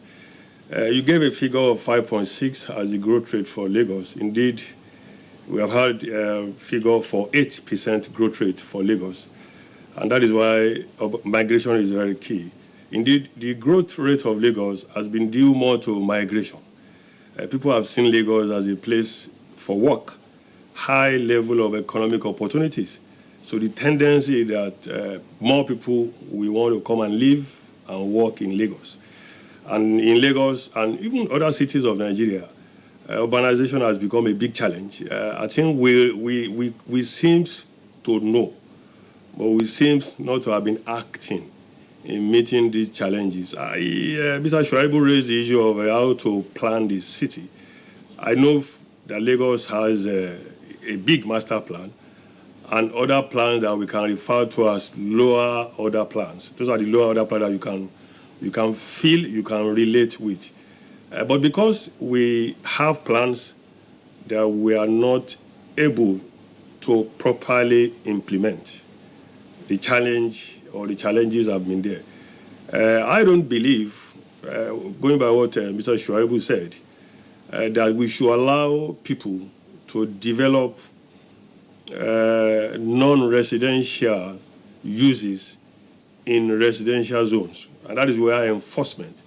You gave a figure of 5.6 as the growth rate for Lagos. Indeed, we have had a figure for 8% growth rate for Lagos, and that is why migration is very key. Indeed, the growth rate of Lagos has been due more to migration. People have seen Lagos as a place for work, high level of economic opportunities. So the tendency that more people will want to come and live and work in Lagos. And in Lagos and even other cities of Nigeria, urbanization has become a big challenge. I think we seem to know, but we seem not to have been acting in meeting these challenges. Mr. Shuaibu raised the issue of how to plan the city. I know that Lagos has a big master plan and other plans that we can refer to as lower order plans. Those are the lower order plans that you can feel, you can relate with. But because we have plans that we are not able to properly implement, the challenge or the challenges have been there. I don't believe, going by what Mr. Shuaibu said, that we should allow people to develop non-residential uses in residential zones. And that is where enforcement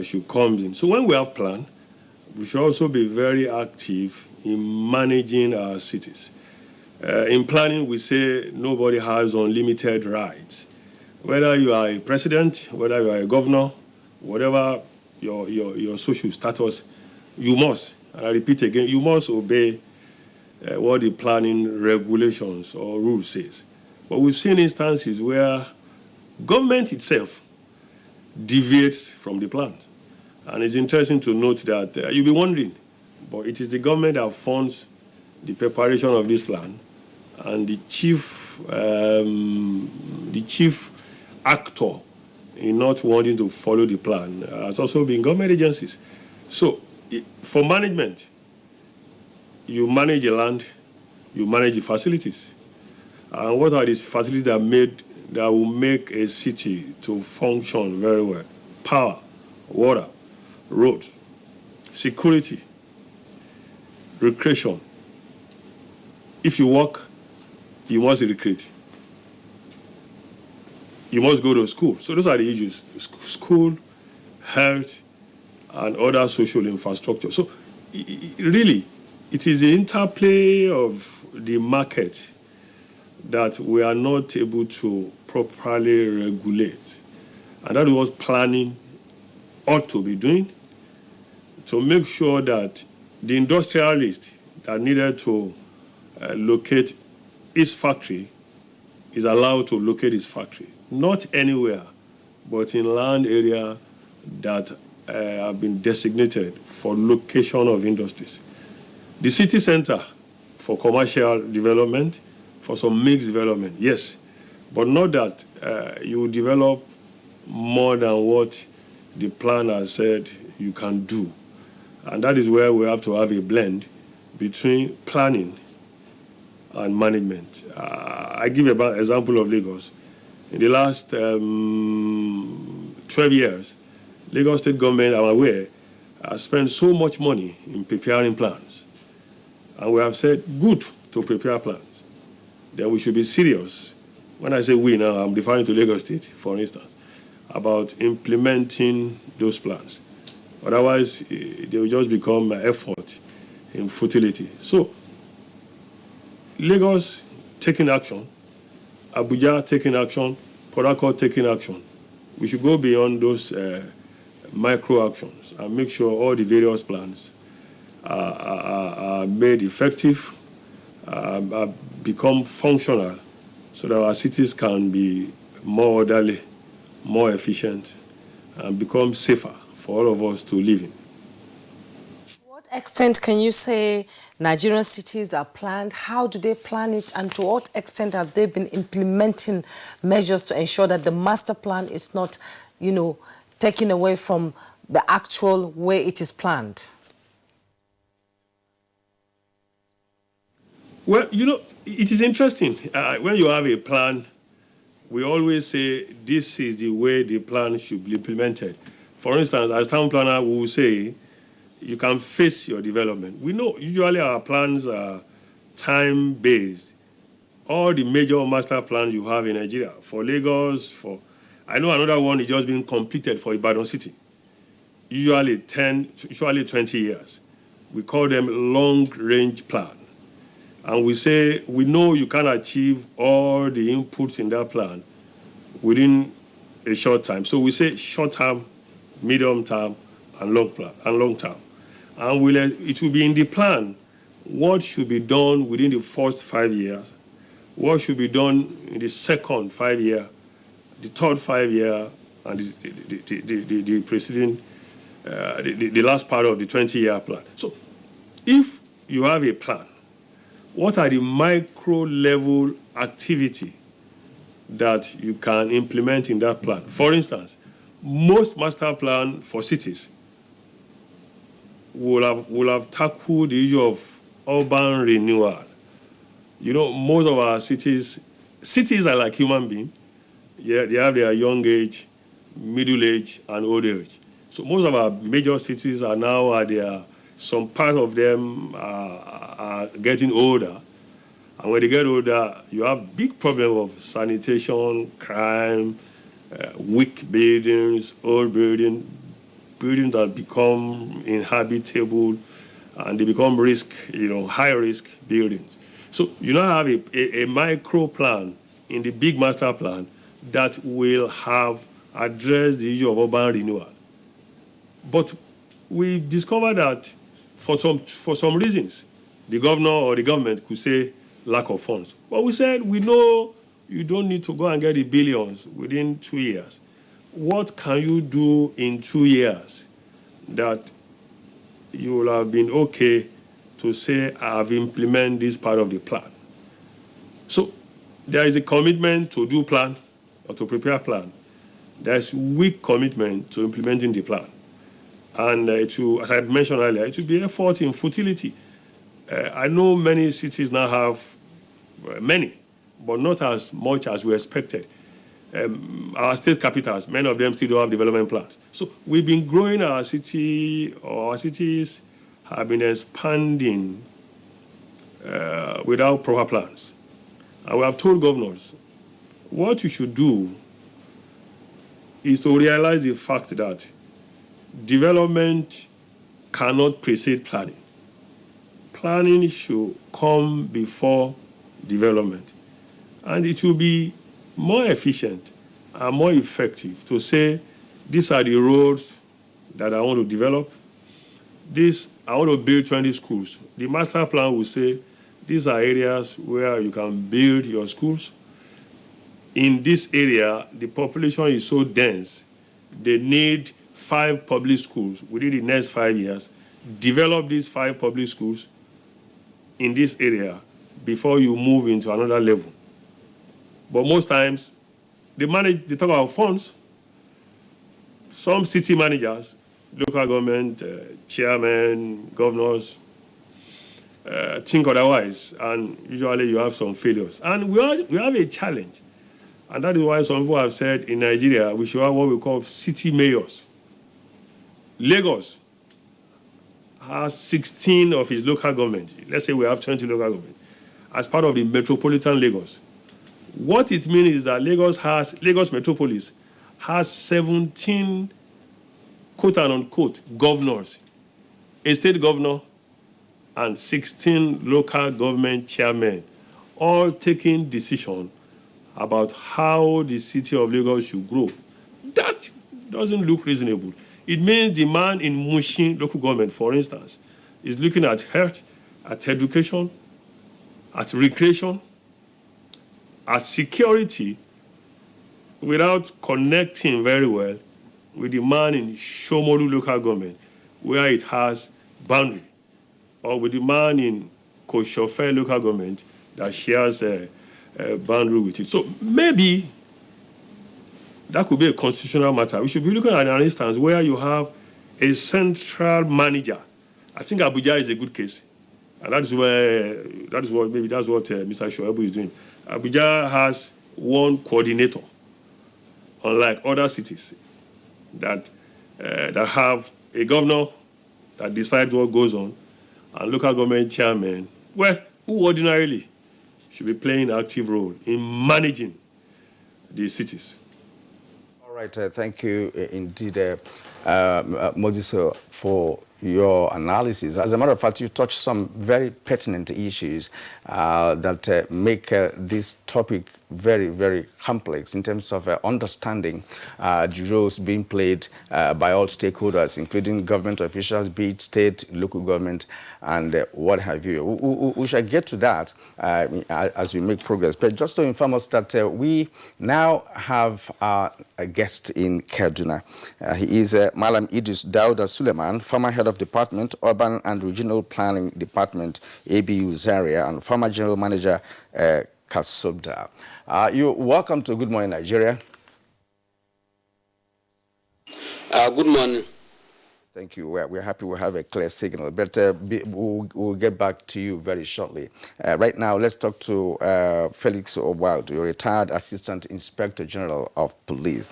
should come in. So when we have plan, we should also be very active in managing our cities. In planning, we say nobody has unlimited rights. Whether you are a president, whether you are a governor, whatever your social status, you must, and I repeat again, you must obey what the planning regulations or rules says. But we've seen instances where government itself deviates from the plan. And it's interesting to note that you'll be wondering, but it is the government that funds the preparation of this plan, and the chief actor in not wanting to follow the plan has also been government agencies. So for management, you manage the land, you manage the facilities. And what are these facilities that will make a city to function very well? Power, water, road, security, recreation. If you work, you must recreate. You must go to school. So those are the issues: school, health, and other social infrastructure. So really, it is the interplay of the market that we are not able to properly regulate. And that is what planning ought to be doing, to make sure that the industrialist that needed to locate his factory is allowed to locate his factory. Not anywhere, but in land area that have been designated for location of industries. The city center for commercial development, for some mixed development, yes, but not that you develop more than what the plan has said you can do. And that is where we have to have a blend between planning and management. I give an example of Lagos. In the last 12 years, Lagos State government, I'm aware, has spent so much money in preparing plans. And we have said, good to prepare plans. Then we should be serious. When I say we now, I'm referring to Lagos State, for instance, about implementing those plans. Otherwise, they will just become an effort in futility. So, Lagos taking action, Abuja taking action, Port Harcourt taking action. We should go beyond those micro actions and make sure all the various plans are made effective, become functional, so that our cities can be more orderly, more efficient, and become safer for all of us to live in. What extent can you say Nigerian cities are planned? How do they plan it, and to what extent have they been implementing measures to ensure that the master plan is not, taken away from the actual way it is planned? Well, it is interesting. When you have a plan, we always say this is the way the plan should be implemented. For instance, as town planner, we will say you can face your development. We know usually our plans are time-based. All the major master plans you have in Nigeria, for Lagos, I know another one is just being completed for Ibadan City. Usually 20 years. We call them long-range plan. And we say, we know you can achieve all the inputs in that plan within a short time. So we say short term, medium term, and long term. And it will be in the plan what should be done within the first 5 years, what should be done in the second 5 year, the third 5 year, and the preceding, the last part of the 20-year plan. So if you have a plan, what are the micro-level activity that you can implement in that plan? For instance, most master plan for cities will have tackled the issue of urban renewal. Most of our cities are like human beings. Yeah, they have their young age, middle age, and old age. So most of our major cities are now some part of them are getting older. And when they get older, you have big problem of sanitation, crime, weak buildings, old buildings that become inhabitable, and they become high-risk buildings. So you now have a micro plan in the big master plan that will have addressed the issue of urban renewal. But we discovered that for some reasons, the governor or the government could say lack of funds. But we said, we know you don't need to go and get the billions within 2 years. What can you do in 2 years that you will have been okay to say, I have implemented this part of the plan? So there is a commitment to do plan or to prepare plan. There is weak commitment to implementing the plan. And as I mentioned earlier, it will be effort in futility. I know many cities now have many, but not as much as we expected. Our state capitals, many of them still don't have development plans. So we've been growing our city, or our cities have been expanding without proper plans. And we have told governors, what you should do is to realize the fact that development cannot precede planning. Planning should come before development. And it will be more efficient and more effective to say, these are the roads that I want to develop. I want to build 20 schools. The master plan will say, these are areas where you can build your schools. In this area, the population is so dense, they need 5 public schools within the next 5 years. Develop these 5 public schools in this area before you move into another level. But most times, they talk about funds. Some city managers, local government, chairmen, governors, think otherwise, and usually you have some failures. And we have a challenge, and that is why some people have said in Nigeria we should have what we call city mayors. Lagos has 16 of its local government. Let's say we have 20 local government as part of the metropolitan Lagos. What it means is that Lagos Metropolis has 17 quote-unquote governors, a state governor, and 16 local government chairmen, all taking decision about how the city of Lagos should grow. That doesn't look reasonable. It means the man in Mushin local government, for instance, is looking at health, at education, at recreation, at security, without connecting very well with the man in Shomolu local government, where it has boundary or with the man in Koshofe local government that shares a boundary with it. So maybe that could be a constitutional matter. We should be looking at an instance where you have a central manager. I think Abuja is a good case. And that's what Mr. Shoabu is doing. Abuja has one coordinator, unlike other cities that have a governor that decides what goes on, and local government chairman, well, who ordinarily should be playing an active role in managing the cities. All right, thank you indeed, Moses, for your analysis. As a matter of fact, you touched some very pertinent issues that make this topic very, very complex in terms of understanding the roles being played by all stakeholders, including government officials, be it state, local government, and what have you. We shall get to that as we make progress. But just to inform us that we now have a guest in Kaduna. He is Malam Idris Dauda Suleiman, former head of Department, Urban and Regional Planning Department, ABU Zaria, and former General Manager, Kasubda. You're welcome to Good Morning Nigeria. Good morning. Thank you. We're happy we have a clear signal, but we'll get back to you very shortly. Right now, let's talk to Felix Obaldo, retired Assistant Inspector General of Police.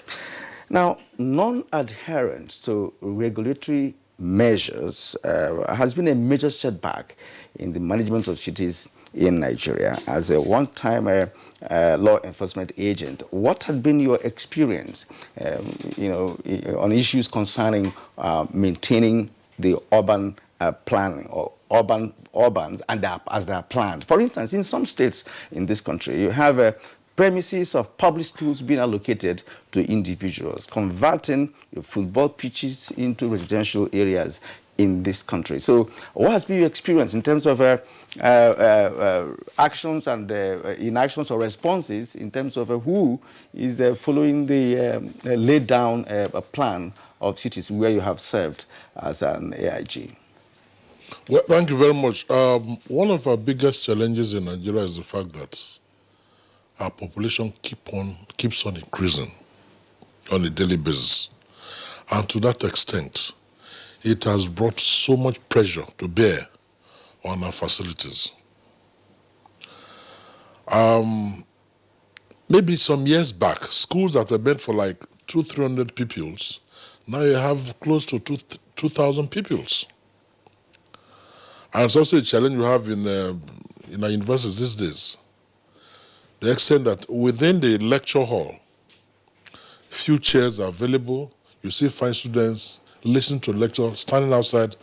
Now, non-adherence to regulatory measures has been a major setback in the management of cities in Nigeria. As a one-time law enforcement agent, what had been your experience, on issues concerning maintaining the urban planning or urbans and as they are planned? For instance, in some states in this country, you have premises of public schools being allocated to individuals, converting football pitches into residential areas in this country. So what has been your experience in terms of actions and inactions or responses in terms of who is following the laid down plan of cities where you have served as an AIG? Well, thank you very much. One of our biggest challenges in Nigeria is the fact that our population keeps on increasing on a daily basis. And to that extent, it has brought so much pressure to bear on our facilities. Maybe some years back, schools that were meant for like 200-300 pupils, now you have close to 2,000 pupils. And it's also a challenge we have in our universities these days. The extent that within the lecture hall, few chairs are available. You see fine students listening to a lecture, standing outside,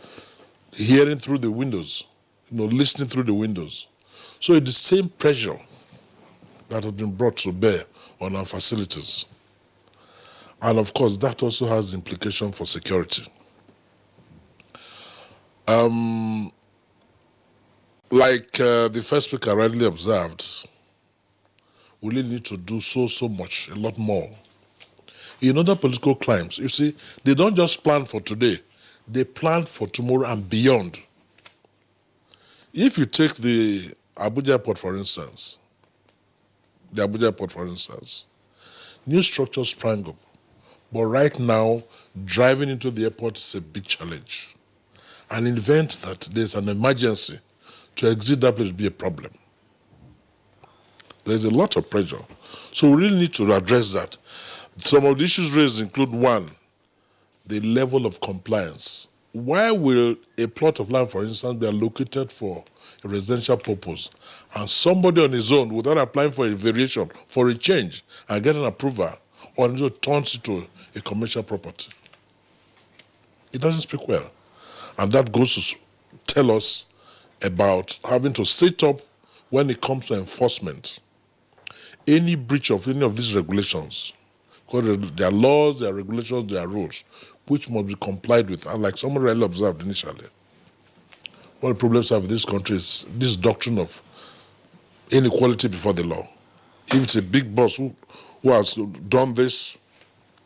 hearing through the windows, listening through the windows. So it's the same pressure that has been brought to bear on our facilities. And of course, that also has implications for security. Like the first speaker rightly observed, we really need to do so much, a lot more. In other political climes, you see, they don't just plan for today, they plan for tomorrow and beyond. If you take the Abuja airport, for instance, new structures sprang up. But right now, driving into the airport is a big challenge. And in the event that there's an emergency, to exit that place will be a problem. There's a lot of pressure. So we really need to address that. Some of the issues raised include, one, the level of compliance. Why will a plot of land, for instance, be allocated for a residential purpose, and somebody on his own, without applying for a variation, for a change, and get an approval, or turns it to a commercial property? It doesn't speak well. And that goes to tell us about having to sit up when it comes to enforcement. Any breach of any of these regulations, because there are laws, there are regulations, there are rules, which must be complied with. And like someone rightly observed initially, one of the problems I have in this country is this doctrine of inequality before the law. If it's a big boss who has done this,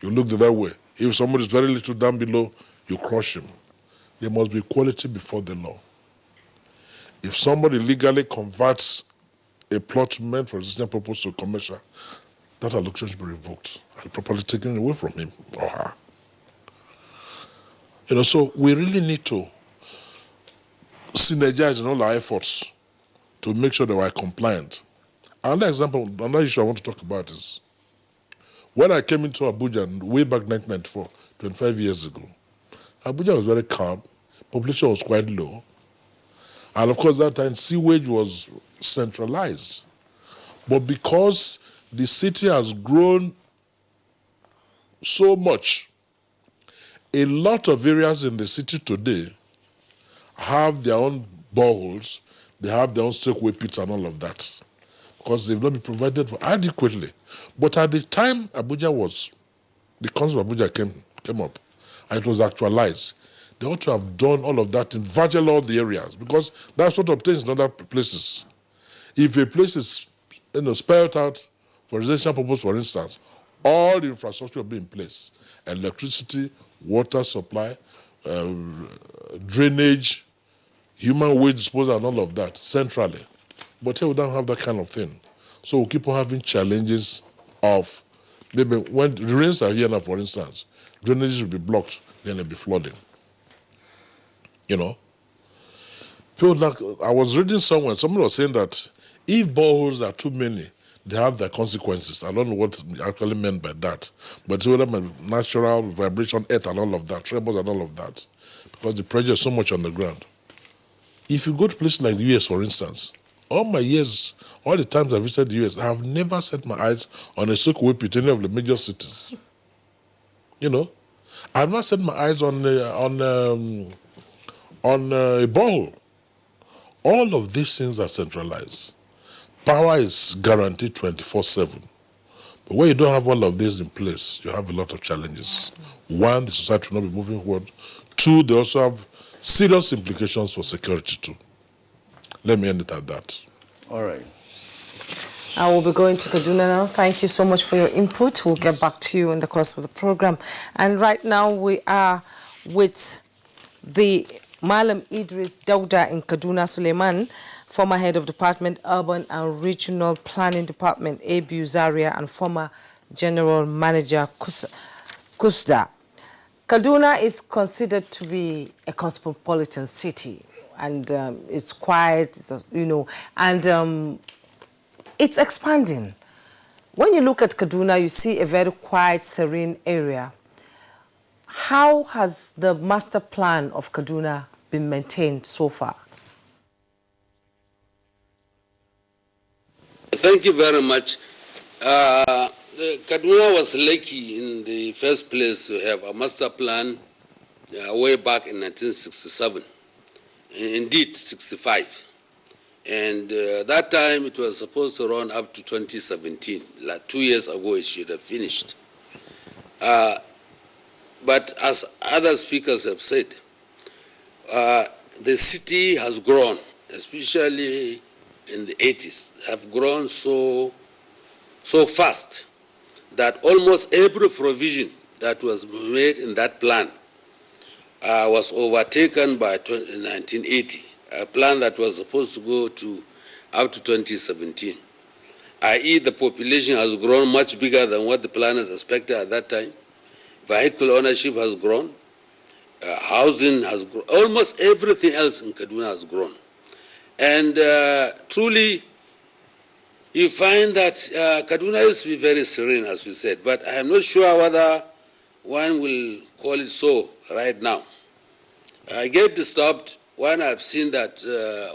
you look the other way. If somebody is very little down below, you crush him. There must be equality before the law. If somebody legally converts a plot meant for residential purpose to commercial, that allocation should be revoked and properly taken away from him or her. So we really need to synergize in all our efforts to make sure that we're compliant. Another example, another issue I want to talk about is when I came into Abuja way back 1994, 25 years ago, Abuja was very calm, population was quite low, and of course that time sewage was centralized. But because the city has grown so much, a lot of areas in the city today have their own boreholes, they have their own stackway pits and all of that, because they've not been provided for adequately. But at the time the concept of Abuja came up, and it was actualized, they ought to have done all of that in virtually all the areas, because that's what obtains in other places. If a place is spelled out for residential purpose, for instance, all the infrastructure will be in place. Electricity, water supply, drainage, human waste disposal, and all of that, centrally. But here we don't have that kind of thing. So we keep on having challenges of, maybe when the rains are here now, for instance, drainages will be blocked, then there'll be flooding. I was reading somewhere, someone was saying that if boreholes are too many, they have their consequences. I don't know what actually meant by that. But it's whether natural vibration, earth and all of that, tremors and all of that, because the pressure is so much on the ground. If you go to places like the US, for instance, all my years, all the times I've visited the US, I have never set my eyes on a soakaway pit in any of the major cities. I've not set my eyes on a borehole. All of these things are centralized. Power is guaranteed 24/7. But when you don't have all of this in place, you have a lot of challenges. One, the society will not be moving forward. Two, they also have serious implications for security too. Let me end it at that. All right. I will be going to Kaduna now. Thank you so much for your input. We'll get back to you in the course of the program. And right now we are with the Malam Idris Dauda in Kaduna, Suleiman, former head of Department, Urban and Regional Planning Department, Abu Zaria, and former General Manager, Kusda. Kaduna is considered to be a cosmopolitan city, and it's quiet, and it's expanding. When you look at Kaduna, you see a very quiet, serene area. How has the master plan of Kaduna been maintained so far? Thank you very much. Kaduna was lucky in the first place to have a master plan way back in 1967, indeed 65. And that time it was supposed to run up to 2017. Like 2 years ago it should have finished. But as other speakers have said, the city has grown, especially in the 80s, have grown so fast that almost every provision that was made in that plan was overtaken by 1980, a plan that was supposed to go up to 2017, i.e. the population has grown much bigger than what the planners expected at that time. Vehicle ownership has grown, housing has grown, almost everything else in Kaduna has grown. And truly, you find that Kaduna used to be very serene, as you said, but I am not sure whether one will call it so right now. I get disturbed when I've seen that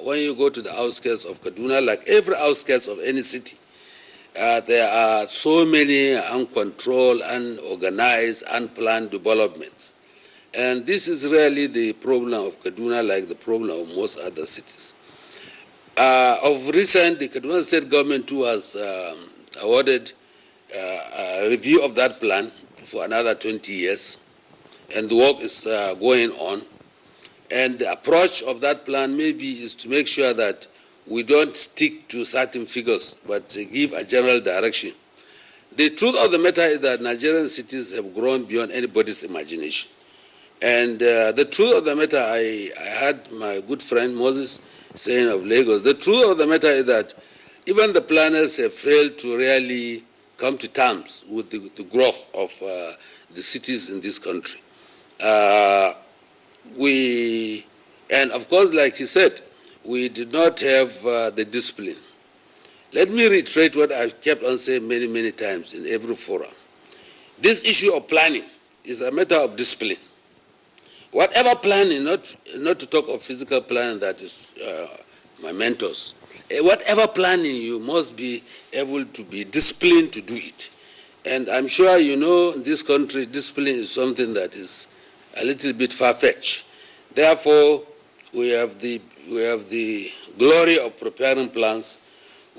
when you go to the outskirts of Kaduna, like every outskirts of any city, there are so many uncontrolled, unorganized, unplanned developments. And this is really the problem of Kaduna, like the problem of most other cities. Of recent, the Kaduna State government too has awarded a review of that plan for another 20 years, and the work is going on. And the approach of that plan maybe is to make sure that we don't stick to certain figures, but give a general direction. The truth of the matter is that Nigerian cities have grown beyond anybody's imagination. And the truth of the matter, I had my good friend Moses saying of Lagos. The truth of the matter is that even the planners have failed to really come to terms with the growth of the cities in this country. And of course, like he said, we did not have the discipline. Let me reiterate what I've kept on saying many, many times in every forum. This issue of planning is a matter of discipline. Whatever planning, not to talk of physical planning, that is my mentors, whatever planning, you must be able to be disciplined to do it. And I'm sure you know in this country, discipline is something that is a little bit far-fetched. Therefore, we have the glory of preparing plans.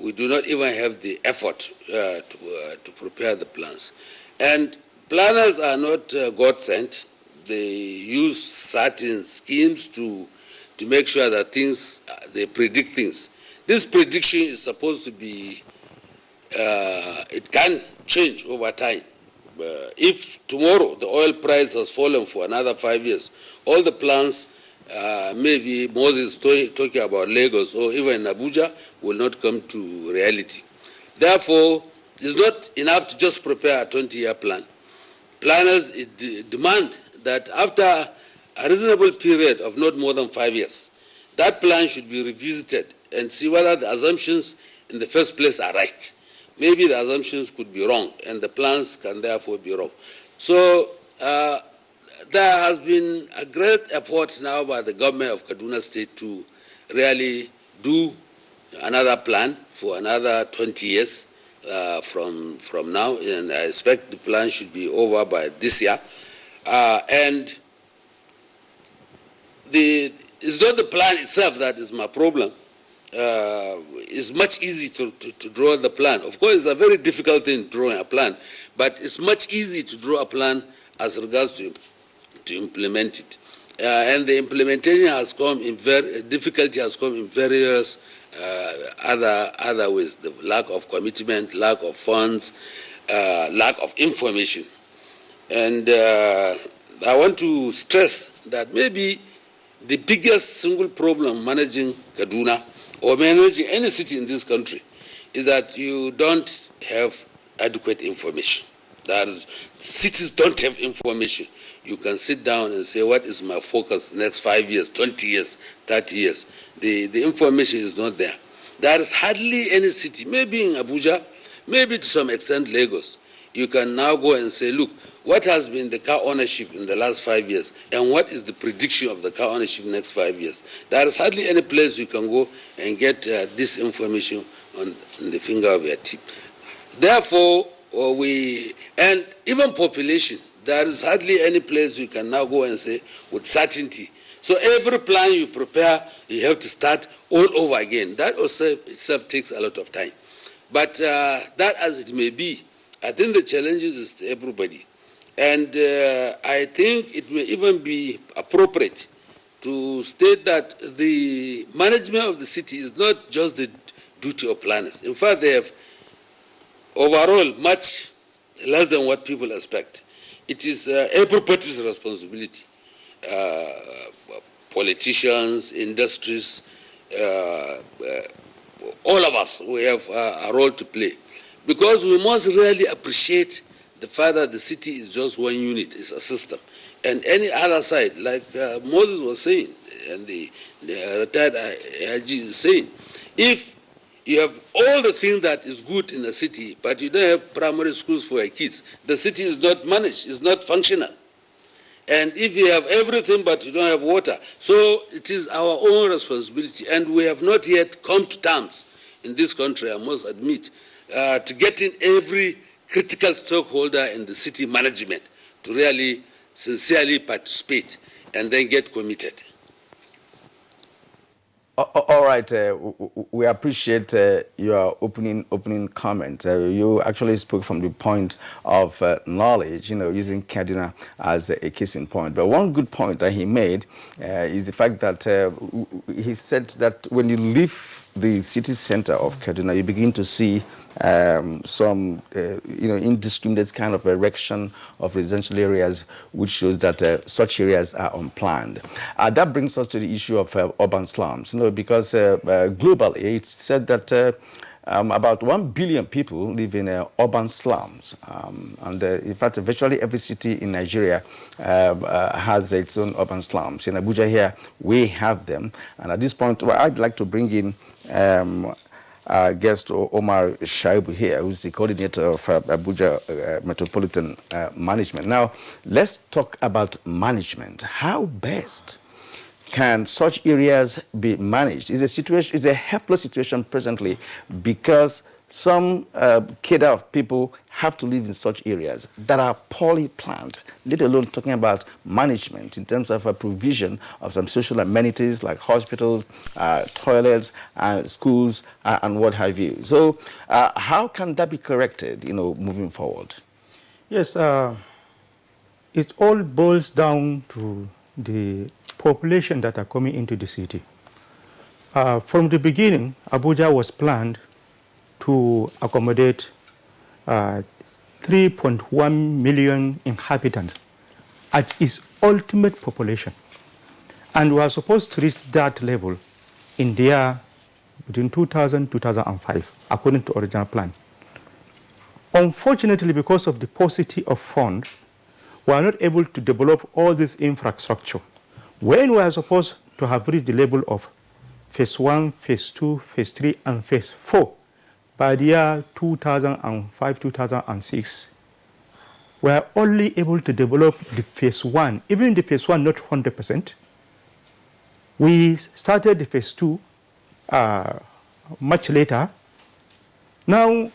We do not even have the effort to prepare the plans. And planners are not God-sent. They use certain schemes to make sure that they predict things. This prediction is supposed to be, it can change over time. If tomorrow the oil price has fallen for another 5 years, all the plans, maybe Moses talking about Lagos or even Abuja, will not come to reality. Therefore, it's not enough to just prepare a 20-year plan. Planners demand that after a reasonable period of not more than 5 years, that plan should be revisited and see whether the assumptions in the first place are right. Maybe the assumptions could be wrong, and the plans can therefore be wrong. So there has been a great effort now by the government of Kaduna State to really do another plan for another 20 years from now, and I expect the plan should be over by this year. And it's not the plan itself that is my problem. It's much easier to draw the plan. Of course, it's a very difficult thing drawing a plan, but it's much easier to draw a plan as regards to implement it. And the implementation has come in difficulty has come in various other ways. The lack of commitment, lack of funds, lack of information. And I want to stress that maybe the biggest single problem managing Kaduna or managing any city in this country is that you don't have adequate information. That is, cities don't have information. You can sit down and say, what is my focus next 5 years, 20 years, 30 years? The information is not there. There is hardly any city, maybe in Abuja, maybe to some extent Lagos. You can now go and say, look, what has been the car ownership in the last 5 years, and what is the prediction of the car ownership in the next 5 years? There is hardly any place you can go and get this information on the finger of your tip. Therefore, and even population, there is hardly any place you can now go and say with certainty. So every plan you prepare, you have to start all over again. That also itself takes a lot of time. But that as it may be, I think the challenge is to everybody. And I think it may even be appropriate to state that the management of the city is not just the duty of planners. In fact, they have overall much less than what people expect. It is everybody's responsibility. Politicians, industries, all of us, we have a role to play. Because we must really appreciate the fact that the city is just one unit, it's a system. And any other side, like Moses was saying, and the retired AIG is saying, if you have all the things that is good in a city, but you don't have primary schools for your kids, the city is not managed, it's not functional. And if you have everything but you don't have water, so it is our own responsibility. And we have not yet come to terms in this country, I must admit, to getting every critical stakeholder in the city management to really sincerely participate and then get committed. All right, we appreciate your opening comment. You actually spoke from the point of knowledge, using Kaduna as a case in point. But one good point that he made is the fact that he said that when you leave the city center of Kaduna, you begin to see some, indiscriminate kind of erection of residential areas, which shows that such areas are unplanned. That brings us to the issue of urban slums, because globally it's said that about 1 billion people live in urban slums. And in fact, virtually every city in Nigeria has its own urban slums. In Abuja here, we have them. And at this point, I'd like to bring in our guest Omar Shaibu here, who's the coordinator of Abuja Metropolitan Management. Now, let's talk about management. How best can such areas be managed? It's a helpless situation presently because some cadre of people have to live in such areas that are poorly planned, let alone talking about management in terms of a provision of some social amenities like hospitals, toilets, schools, and what have you. So how can that be corrected, moving forward? Yes, it all boils down to the population that are coming into the city. From the beginning, Abuja was planned to accommodate 3.1 million inhabitants at its ultimate population. And we are supposed to reach that level in the year between 2000 2005, according to original plan. Unfortunately, because of the paucity of funds, we are not able to develop all this infrastructure. When we are supposed to have reached the level of phase 1, phase 2, phase 3, and phase 4, by the year 2005, 2006, we are only able to develop the phase 1. Even the phase 1, not 100%. We started the phase 2 much later. Now,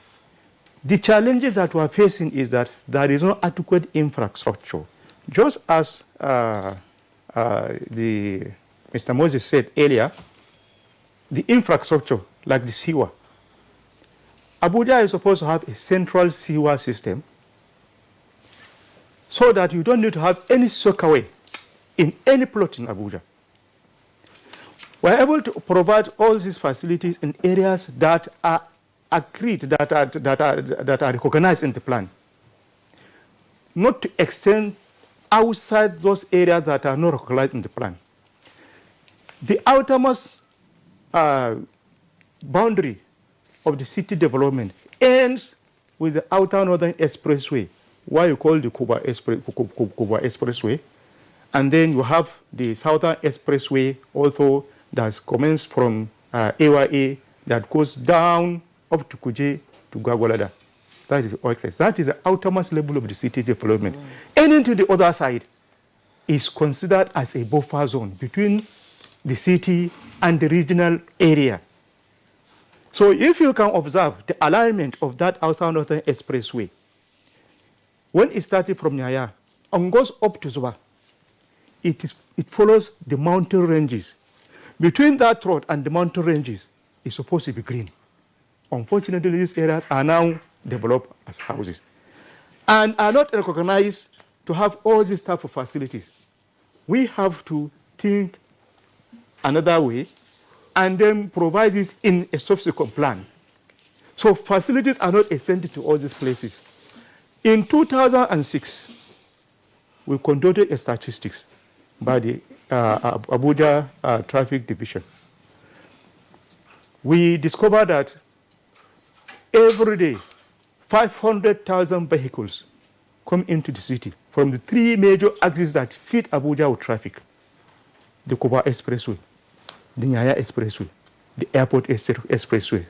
the challenges that we are facing is that there is no adequate infrastructure. Just as Mr. Moses said earlier, the infrastructure, like the sewer. Abuja is supposed to have a central sewer system so that you don't need to have any soakaway in any plot in Abuja. We're able to provide all these facilities in areas that are agreed, that are recognized in the plan. Not to extend outside those areas that are not recognized in the plan. The outermost boundary of the city development ends with the outer northern expressway, what you call the Kuba Expressway, and then you have the southern expressway also that commences from AYA that goes down up to Kuje to Gwagwalada. That is OXS. That is the outermost level of the city development. Any to the other side is considered as a buffer zone between the city and the regional area. So if you can observe the alignment of that outer northern expressway, when it started from Nyaya and goes up to Zuba, it follows the mountain ranges. Between that road and the mountain ranges is supposed to be green. Unfortunately, these areas are now developed as houses and are not recognized to have all these type of facilities. We have to think another way and then provide this in a subsequent plan. So facilities are not extended to all these places. In 2006, we conducted a statistics by the Abuja Traffic Division. We discovered that every day, 500,000 vehicles come into the city from the three major axes that feed Abuja with traffic: the Kuba Expressway, the Nyaya Expressway, the Airport Expressway.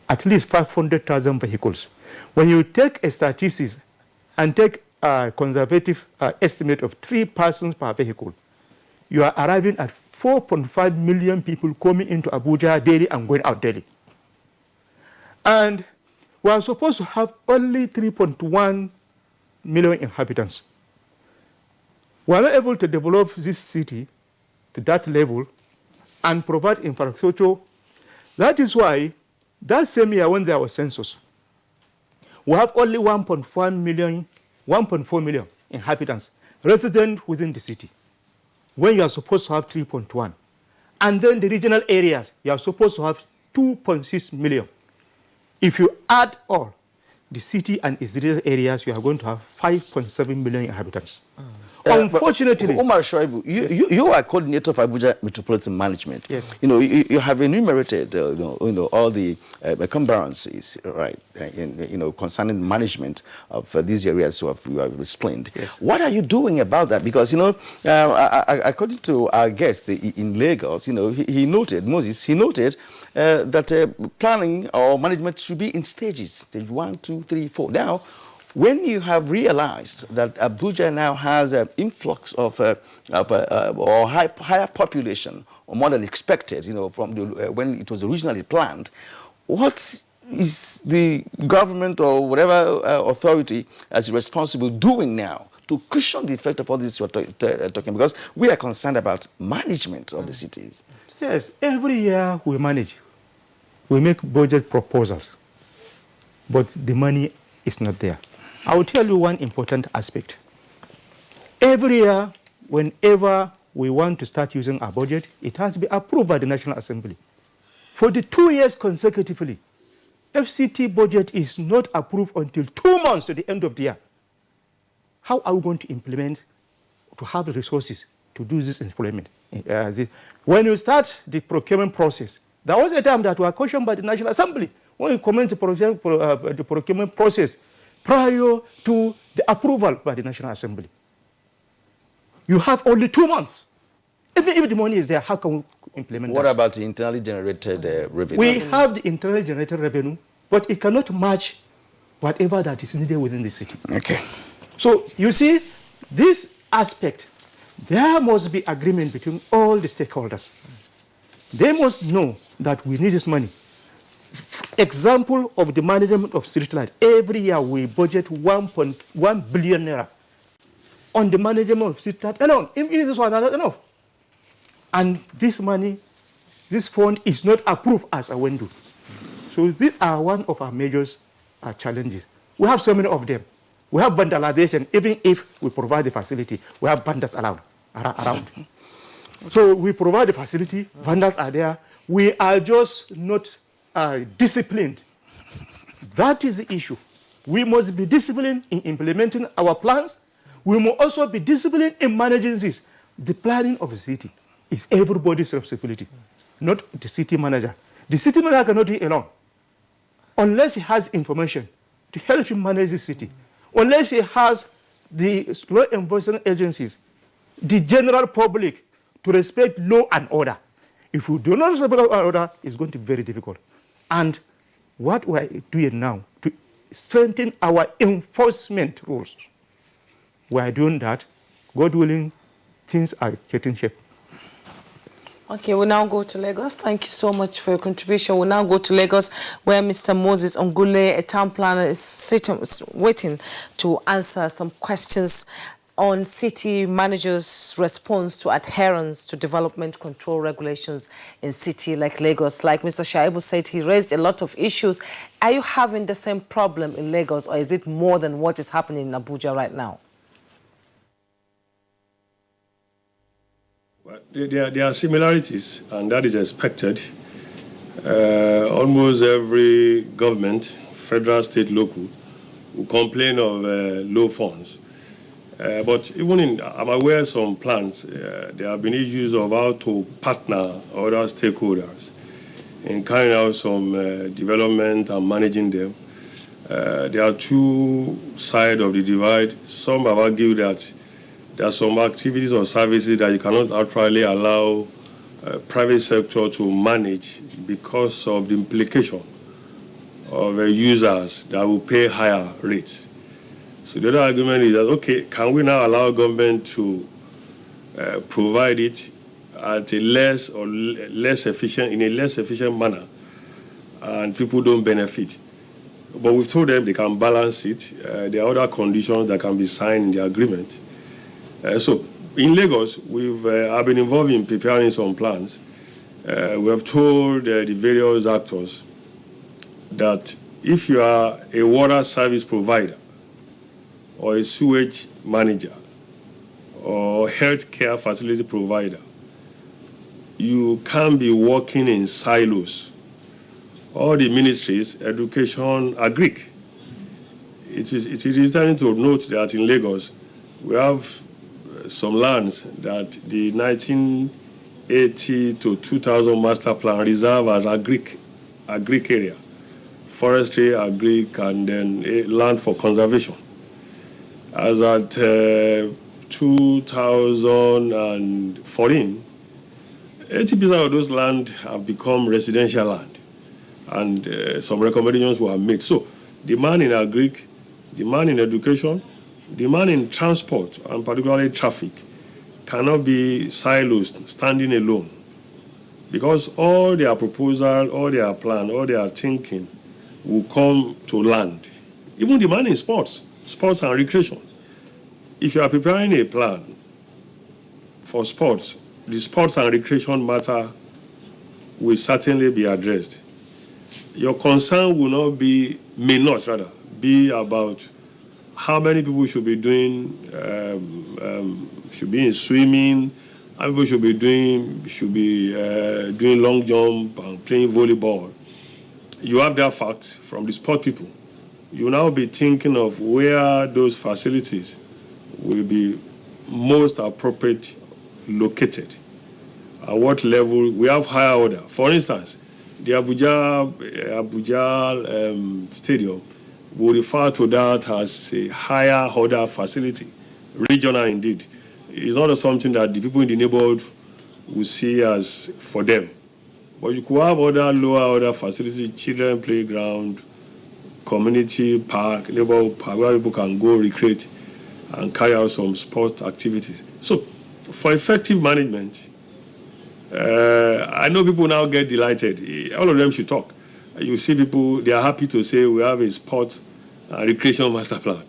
At least 500,000 vehicles. When you take a statistics and take a conservative estimate of 3 persons per vehicle, you are arriving at 4.5 million people coming into Abuja daily and going out daily. And we are supposed to have only 3.1 million inhabitants. We are not able to develop this city to that level and provide infrastructure. That is why that same year when there was census, we have only 1.4 million inhabitants resident within the city, when you are supposed to have 3.1. And then the regional areas, you are supposed to have 2.6 million. If you add all the city and its related areas, you are going to have 5.7 million inhabitants. Unfortunately, Omar Shoaibu, you are coordinator of Abuja Metropolitan Management. Yes. You have enumerated all the encumbrances, right, concerning management of these areas you have explained. Yes. What are you doing about that? Because according to our guest in Lagos, he noted that planning or management should be in stages, stage 1, 2, 3, 4. Now, when you have realized that Abuja now has an influx of or higher population, or more than expected, from when it was originally planned, what is the government or whatever authority as responsible doing now to cushion the effect of all this you're talking? Because we are concerned about management of the cities. Yes, every year we manage. We make budget proposals, but the money is not there. I will tell you one important aspect. Every year, whenever we want to start using our budget, it has to be approved by the National Assembly. For the 2 years consecutively, FCT budget is not approved until 2 months to the end of the year. How are we going to implement, to have the resources to do this employment? When you start the procurement process, there was a time that we were cautioned by the National Assembly when we commence the procurement process prior to the approval by the National Assembly. You have only 2 months. Even if the money is there, how can we implement What that? about the internally generated revenue? We have the internally generated revenue, but it cannot match whatever that is needed within the city. Okay. So you see, this aspect, there must be agreement between all the stakeholders. They must know that we need this money. Example of the management of street light. Every year we budget 1.1 billion naira on the management of street light alone. Even this one is not enough. And this money, this fund is not approved as a window. So these are one of our major challenges. We have so many of them. We have vandalization. Even if we provide the facility, we have vandals around. So we provide the facility, vandals are there. We are just not disciplined. That is the issue. We must be disciplined in implementing our plans. We must also be disciplined in managing this. The planning of the city is everybody's responsibility, not the city manager. The city manager cannot do it alone unless he has information to help him manage the city, unless he has the law enforcement agencies, the general public to respect law and order. If we do not respect law and order, it's going to be very difficult. And what we are doing now to strengthen our enforcement rules, we are doing that. God willing, things are getting shape. Okay, we'll now go to Lagos. Thank you so much for your contribution. We'll now go to Lagos, where Mr. Moses Ongule, a town planner, is waiting to answer some questions on city managers' response to adherence to development control regulations in city like Lagos. Like Mr. Shaibu said, he raised a lot of issues. Are you having the same problem in Lagos, or is it more than what is happening in Abuja right now? Well, there are similarities, and that is expected. Almost every government, federal, state, local, will complain of low funds. But even I'm aware of some plans, there have been issues of how to partner other stakeholders in carrying out some development and managing them. There are two sides of the divide. Some have argued that there are some activities or services that you cannot actually allow private sector to manage because of the implication of users that will pay higher rates. So the other argument is that, okay, can we now allow government to provide it at a less efficient, in a less efficient manner, and people don't benefit? But we've told them they can balance it. There are other conditions that can be signed in the agreement. So in Lagos, I've been involved in preparing some plans. We have told the various actors that if you are a water service provider, or a sewage manager, or healthcare facility provider, you can't be working in silos all the ministries, education, agric. It is interesting to note that in Lagos, we have some lands that the 1980 to 2000 master plan reserve as agric area, forestry, agric, and then land for conservation. As at 2014, 80% of those land have become residential land, and some recommendations were made. So, demand in agric, demand in education, demand in transport, and particularly traffic, cannot be silos standing alone, because all their proposal, all their plan, all their thinking will come to land. Even demand in sports and recreation. If you are preparing a plan for sports, the sports and recreation matter will certainly be addressed. Your concern may not be about how many people should be doing, should be in swimming, how people should be doing long jump and playing volleyball. You have that fact from the sport people. You will now be thinking of where those facilities will be most appropriate located. At what level? We have higher order. For instance, the Abuja Stadium will refer to that as a higher order facility, regional indeed. It's not something that the people in the neighborhood will see as for them. But you could have other lower order facilities, children playground, community park, neighborhood park, where people can go recreate and carry out some sport activities. So, for effective management, I know people now get delighted. All of them should talk. You see people, they are happy to say we have a sport and recreation master plan.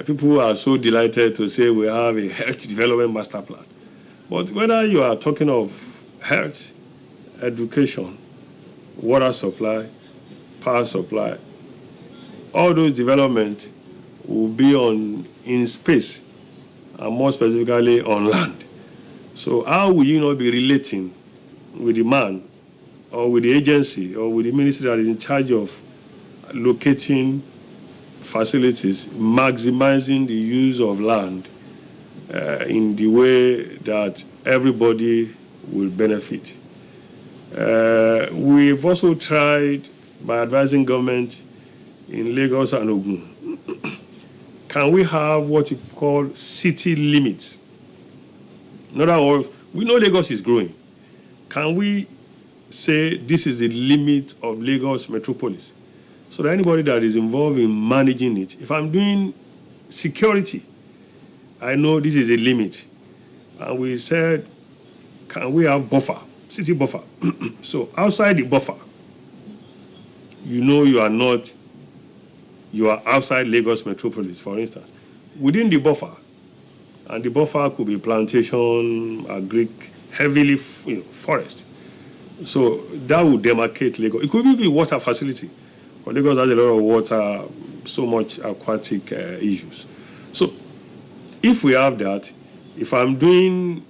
People are so delighted to say we have a health development master plan. But whether you are talking of health, education, water supply, power supply, all those development will be in space, and more specifically on land. So how will you not be relating with the man or with the agency or with the ministry that is in charge of locating facilities, maximizing the use of land in the way that everybody will benefit? We've also tried by advising government in Lagos and Ogun. Can we have what you call city limits? In other words, we know Lagos is growing. Can we say this is the limit of Lagos metropolis? So that anybody that is involved in managing it, if I'm doing security, I know this is a limit. And we said, can we have buffer, city buffer? So outside the buffer, you are outside Lagos metropolis, for instance. Within the buffer, and the buffer could be plantation, agric, heavily forest. So that would demarcate Lagos. It could be water facility, but Lagos has a lot of water, so much aquatic issues. So if we have that, if I'm planning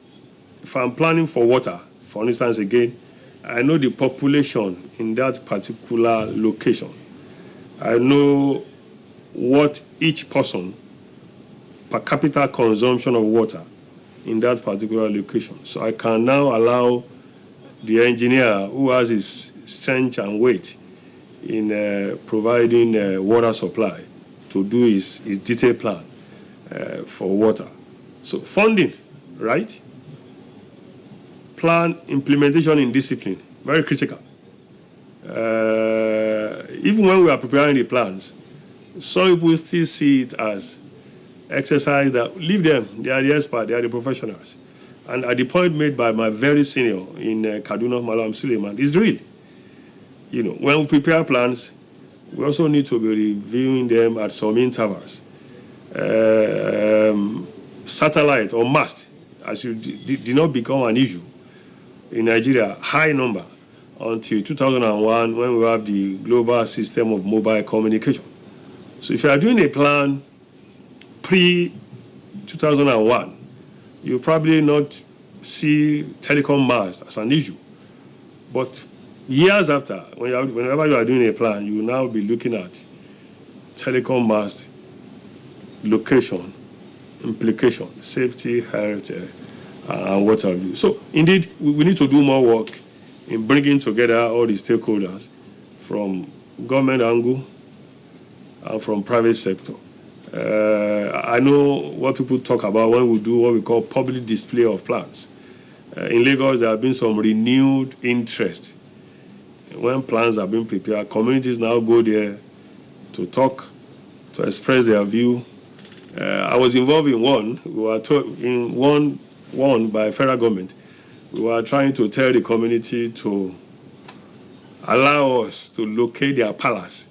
for water, for instance, again, I know the population in that particular location. I know what each person per capita consumption of water in that particular location. So I can now allow the engineer who has his strength and weight in providing water supply to do his detailed plan for water. So funding, right? Plan implementation in discipline, very critical. Even when we are preparing the plans, some people still see it as exercise that, leave them, they are the experts, they are the professionals. And at the point made by my very senior in Kaduna, Malam Suleiman, is real. When we prepare plans, we also need to be reviewing them at some intervals. Satellite or mast, as you did not become an issue in Nigeria, high number, until 2001 when we have the global system of mobile communication. So if you are doing a plan pre-2001, you probably not see telecom mast as an issue. But Years after, whenever you are doing a plan, you will now be looking at telecom mast, location, implication, safety, health, and what have you. So, indeed, we need to do more work in bringing together all the stakeholders from government angle and from private sector. I know what people talk about when we do what we call public display of plans. In Lagos, there have been some renewed interest. When plans are being prepared, communities now go there to talk, to express their view. I was involved in one. We were in one by federal government. We were trying to tell the community to allow us to locate their palace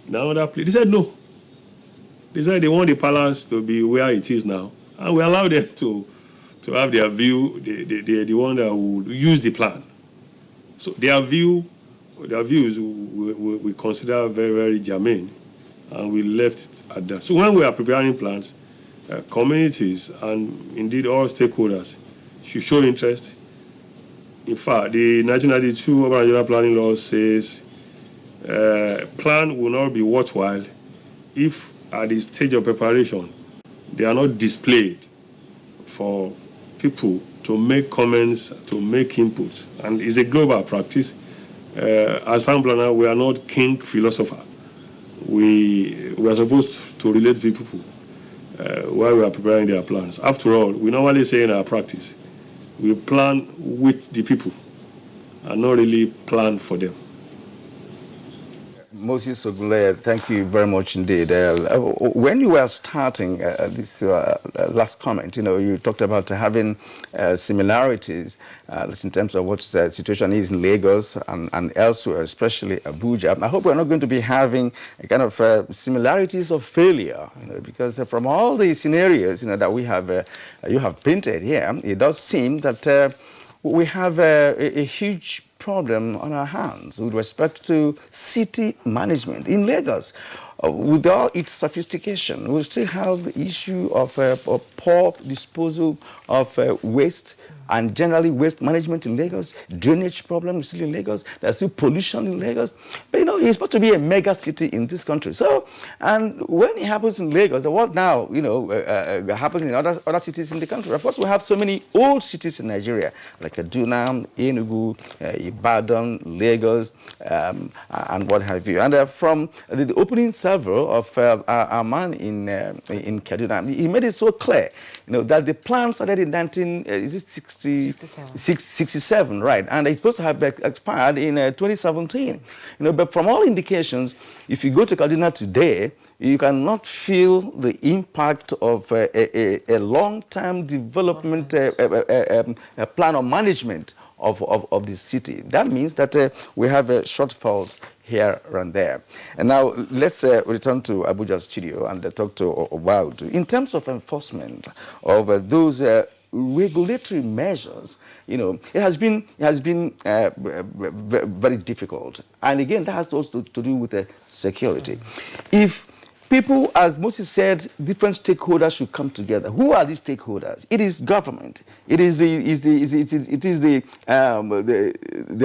in another place. They said no. They said they want the palace to be where it is now, and we allow them to have their view. The one that will use the plan. So their views we consider very, very germane, and we left it at that. So when we are preparing plans, communities and indeed all stakeholders should show interest. In fact, the 1992 Urban Regional Planning Law says plan will not be worthwhile if at the stage of preparation they are not displayed for people to make comments, to make inputs. And it's a global practice. As town planner, we are not king philosopher. We are supposed to relate to people while we are preparing their plans. After all, we normally say in our practice, we plan with the people and not really plan for them. Moses Ogunleye, thank you very much indeed. When you were starting this last comment, you talked about having similarities in terms of what the situation is in Lagos and elsewhere, especially Abuja. I hope we're not going to be having a kind of similarities of failure, because from all the scenarios that we have, you have painted here, it does seem that we have a huge problem on our hands with respect to city management in Lagos. With all its sophistication, we still have the issue of poor disposal of waste and generally waste management in Lagos, drainage problems still in Lagos, there's still pollution in Lagos. But it's supposed to be a mega city in this country. So, and when it happens in Lagos, what now, happens in other cities in the country? Of course, we have so many old cities in Nigeria, like Kaduna, Enugu, Ibadan, Lagos, and what have you. And from the opening salvo of our man in Kaduna, he made it so clear, that the plan started in 1967, right? And it's supposed to have expired in 2017. But from all indications, if you go to Kaduna today, you cannot feel the impact of a long-term development plan or management of the city. That means that we have shortfalls here and there. And now let's return to Abuja studio and talk to Obaudu. In terms of enforcement of those regulatory measures, it has been very difficult. And again, that has also to do with security. If people, as Moses said, different stakeholders should come together. Who are these stakeholders? It is government. It is the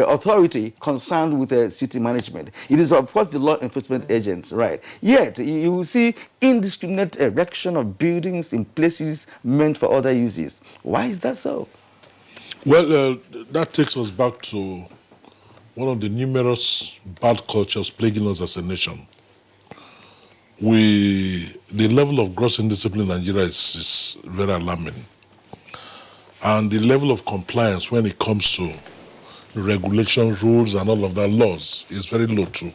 authority concerned with city management. It is, of course, the law enforcement agents, right? Yet, you will see indiscriminate erection of buildings in places meant for other uses. Why is that so? Well, that takes us back to one of the numerous bad cultures plaguing us as a nation. The level of gross indiscipline in Nigeria is very alarming. And the level of compliance when it comes to regulation, rules, and all of that laws is very low too.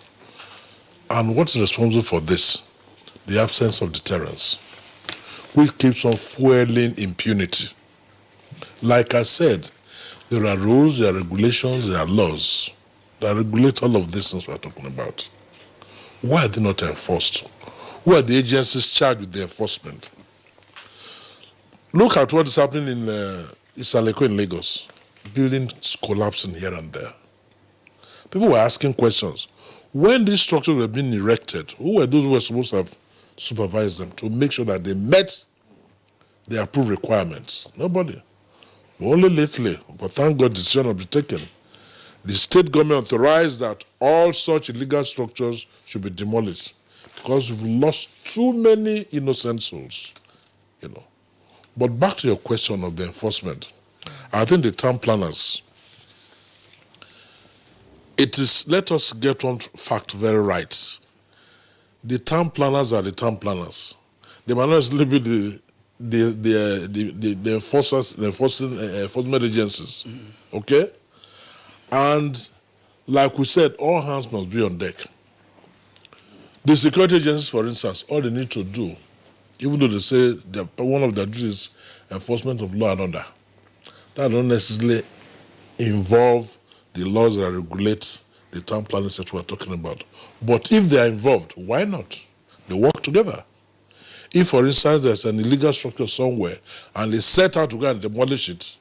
And what's responsible for this? The absence of deterrence, which keeps on fueling impunity. Like I said, there are rules, there are regulations, there are laws that regulate all of these things we're talking about. Why are they not enforced? Who are the agencies charged with the enforcement? Look at what is happening in Isaleko in Lagos. Buildings collapsing here and there. People were asking questions. When these structures were being erected, who were those who were supposed to have supervised them to make sure that they met the approved requirements? Nobody. Only lately, but thank God the decision will be taken. the state government authorized that all such illegal structures should be demolished because we've lost too many innocent souls, you know. But back to your question of the enforcement, I think the town planners, let us get one fact very right. The town planners are the town planners. They might not necessarily be the enforcement agencies, okay? And like we said, all hands must be on deck. The security agencies, for instance, all they need to do, even though they say that one of their duties is enforcement of law and order, that don't necessarily involve the laws that regulate the town planning that we're talking about. But if they are involved, why not? They work together. If, for instance, there's an illegal structure somewhere and they set out to go and demolish it,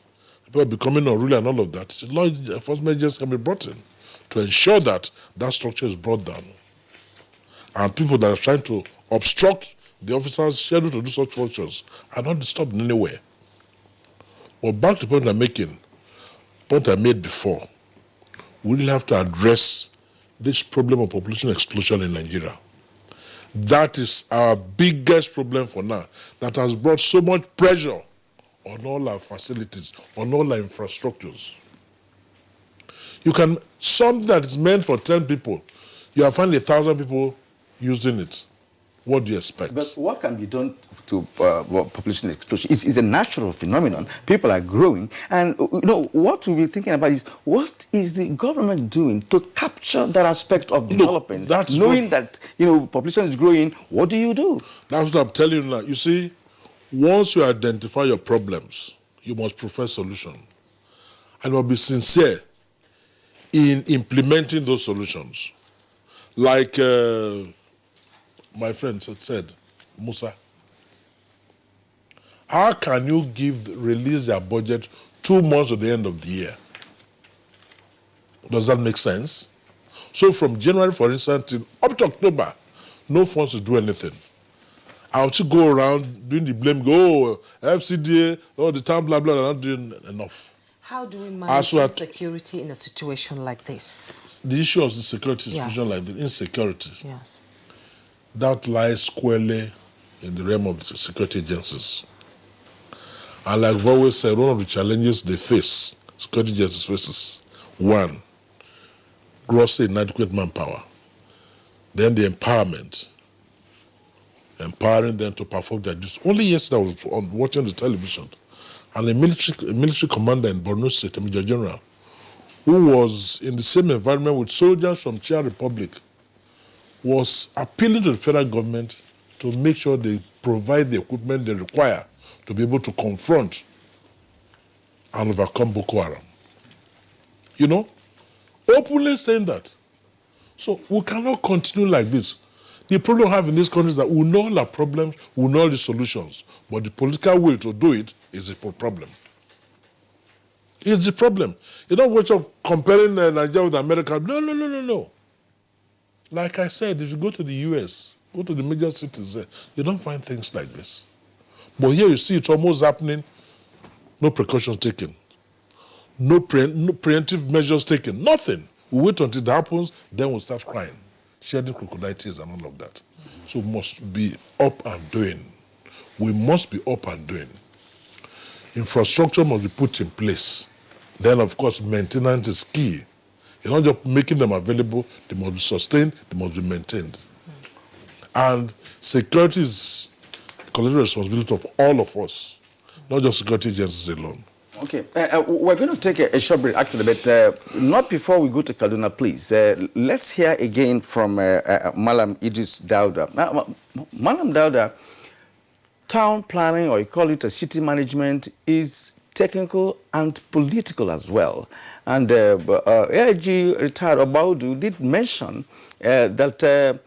people becoming unruly and all of that, the law enforcement agents can be brought in to ensure that that structure is brought down. And people that are trying to obstruct the officers' schedule to do such functions are not disturbed in any way. But back to the point I'm making, point I made before, we will have to address this problem of population explosion in Nigeria. That is our biggest problem for now, that has brought so much pressure on all our facilities, on all our infrastructures. You can, something that is meant for 10 people, you are finding 1,000 people using it. What do you expect? But what can be done to population explosion? It's a natural phenomenon. People are growing. And, you know, what we'll be thinking about is, what is the government doing to capture that aspect of development? Knowing that, you know, population is growing, what do you do? That's what I'm telling you now. You see, once you identify your problems, you must prefer solution. And you must be sincere in implementing those solutions. Like my friend said, Musa, how can you release their budget 2 months at the end of the year? Does that make sense? So from January, for instance, till up to October, no funds to do anything. I'll just go around doing the blame, FCDA, the town, blah, blah, they're not doing enough. How do we manage insecurity in a situation like this? The issue of the security situation like this, insecurity, that lies squarely in the realm of the security agencies. And like I've always said, one of the challenges they face, security agencies faces, one, grossly inadequate manpower. Then the empowerment, empowering them to perform their duties. Only yesterday I was watching the television, and a military commander in Borno State, a Major General, who was in the same environment with soldiers from Czech Republic, was appealing to the federal government to make sure they provide the equipment they require to be able to confront and overcome Boko Haram. You know, openly saying that. So we cannot continue like this. The problem we have in this country is that we know all our problems, we know all the solutions, but the political will to do it is the problem. It's the problem. You don't watch of comparing Nigeria with America. No. Like I said, if you go to the US, go to the major cities there, you don't find things like this. But here you see it almost happening, no precautions taken, no preemptive measures taken, nothing. We wait until it happens, then we'll start crying, shedding crocodile tears and all of that. So we must be up and doing. We must be up and doing. Infrastructure must be put in place. Then, of course, maintenance is key. You're not just making them available, they must be sustained, they must be maintained. And security is a collective responsibility of all of us, not just security agencies alone. Okay, we're going to take a short break, actually, but not before we go to Kaduna, please. Let's hear again from Malam Idris Dauda. Malam Dauda, town planning, or you call it a city management, is technical and political as well. And AIG retired Obaudu did mention that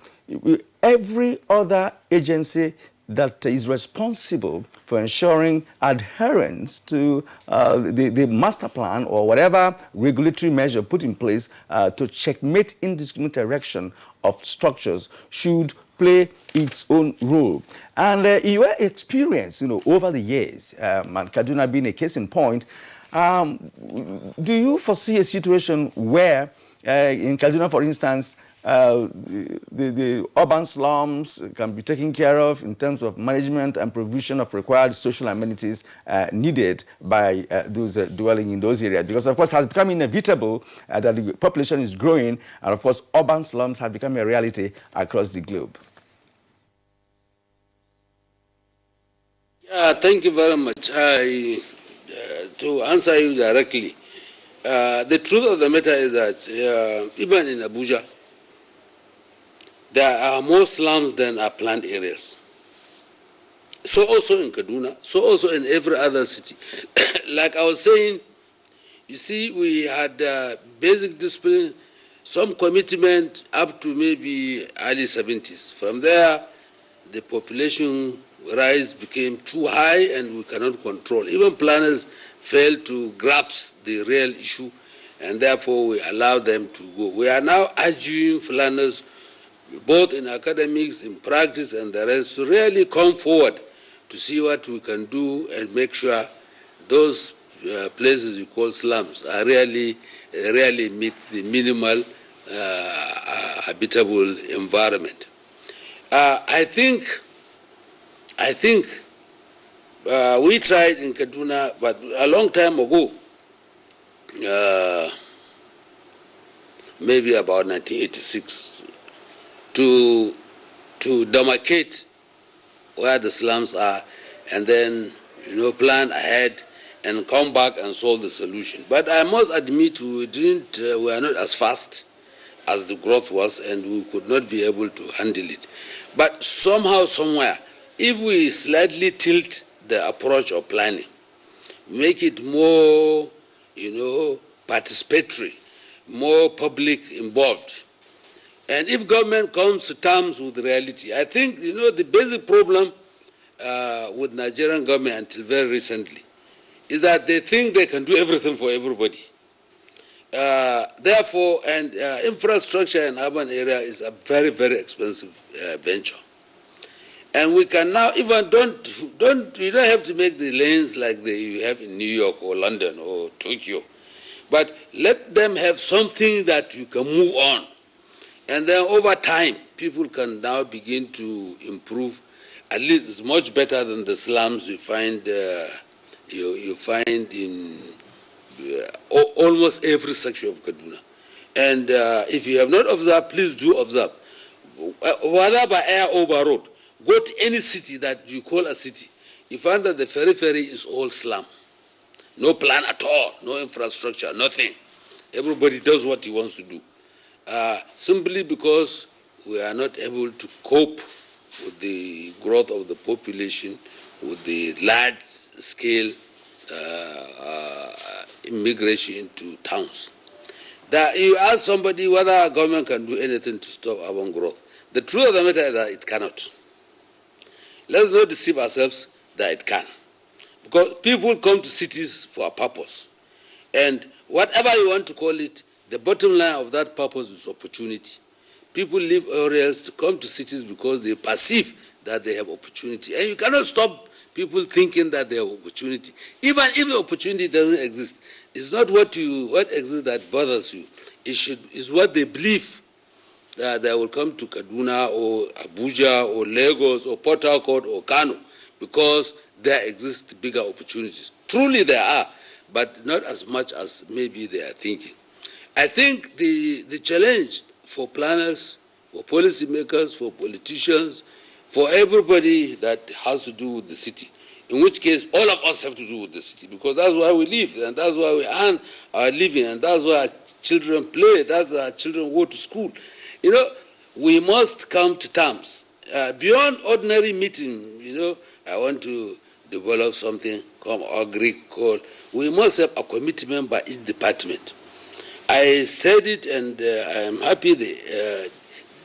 every other agency that is responsible for ensuring adherence to the master plan or whatever regulatory measure put in place to checkmate indiscriminate erection of structures should play its own role. And in your experience, over the years, and Kaduna being a case in point, Do you foresee a situation where, in Kaduna, for instance, the urban slums can be taken care of in terms of management and provision of required social amenities needed by those dwelling in those areas? Because, of course, it has become inevitable that the population is growing, and, of course, urban slums have become a reality across the globe. Thank you very much. To answer you directly, the truth of the matter is that even in Abuja, there are more slums than are planned areas. So also in Kaduna, so also in every other city. Like I was saying, you see, we had basic discipline, some commitment up to maybe early 70s. From there, the population rise became too high and we cannot control. Even planners failed to grasp the real issue, and therefore we allow them to go. We are now urging planners, both in academics, in practice, and the rest, to really come forward to see what we can do and make sure those places you call slums are really meet the minimal habitable environment. I think we tried in Kaduna, but a long time ago, maybe about 1986, to demarcate where the slums are, and then plan ahead and come back and solve the solution. But I must admit we are not as fast as the growth was, and we could not be able to handle it. But somehow, somewhere, if we slightly tilt the approach of planning, make it more, participatory, more public involved, and if government comes to terms with reality, I think, the basic problem with Nigerian government until very recently is that they think they can do everything for everybody. Therefore, infrastructure in urban area is a very, very expensive venture. And we can now even you don't have to make the lanes like you have in New York or London or Tokyo, but let them have something that you can move on. And then over time, people can now begin to improve. At least it's much better than the slums you find in almost every section of Kaduna. And if you have not observed, please do observe. Whether by air or by road, go to any city that you call a city, you find that the periphery is all slum. No plan at all, no infrastructure, nothing. Everybody does what he wants to do. Simply because we are not able to cope with the growth of the population, with the large-scale immigration into towns. You ask somebody whether a government can do anything to stop urban growth. The truth of the matter is that it cannot. Let's not deceive ourselves that it can. Because people come to cities for a purpose. And whatever you want to call it, the bottom line of that purpose is opportunity. People leave areas to come to cities because they perceive that they have opportunity. And you cannot stop people thinking that they have opportunity. Even if the opportunity doesn't exist, it's not what exists that bothers you. It's what they believe, that they will come to Kaduna or Abuja or Lagos or Port Harcourt or Kano because there exist bigger opportunities. Truly there are, but not as much as maybe they are thinking. I think the challenge for planners, for policymakers, for politicians, for everybody that has to do with the city, in which case all of us have to do with the city, because that's why we live, and that's why we earn our living, and that's why our children play, that's why our children go to school. We must come to terms. Beyond ordinary meeting, I want to develop something, come agree, call. We must have a commitment by each department. I said it, and I am happy the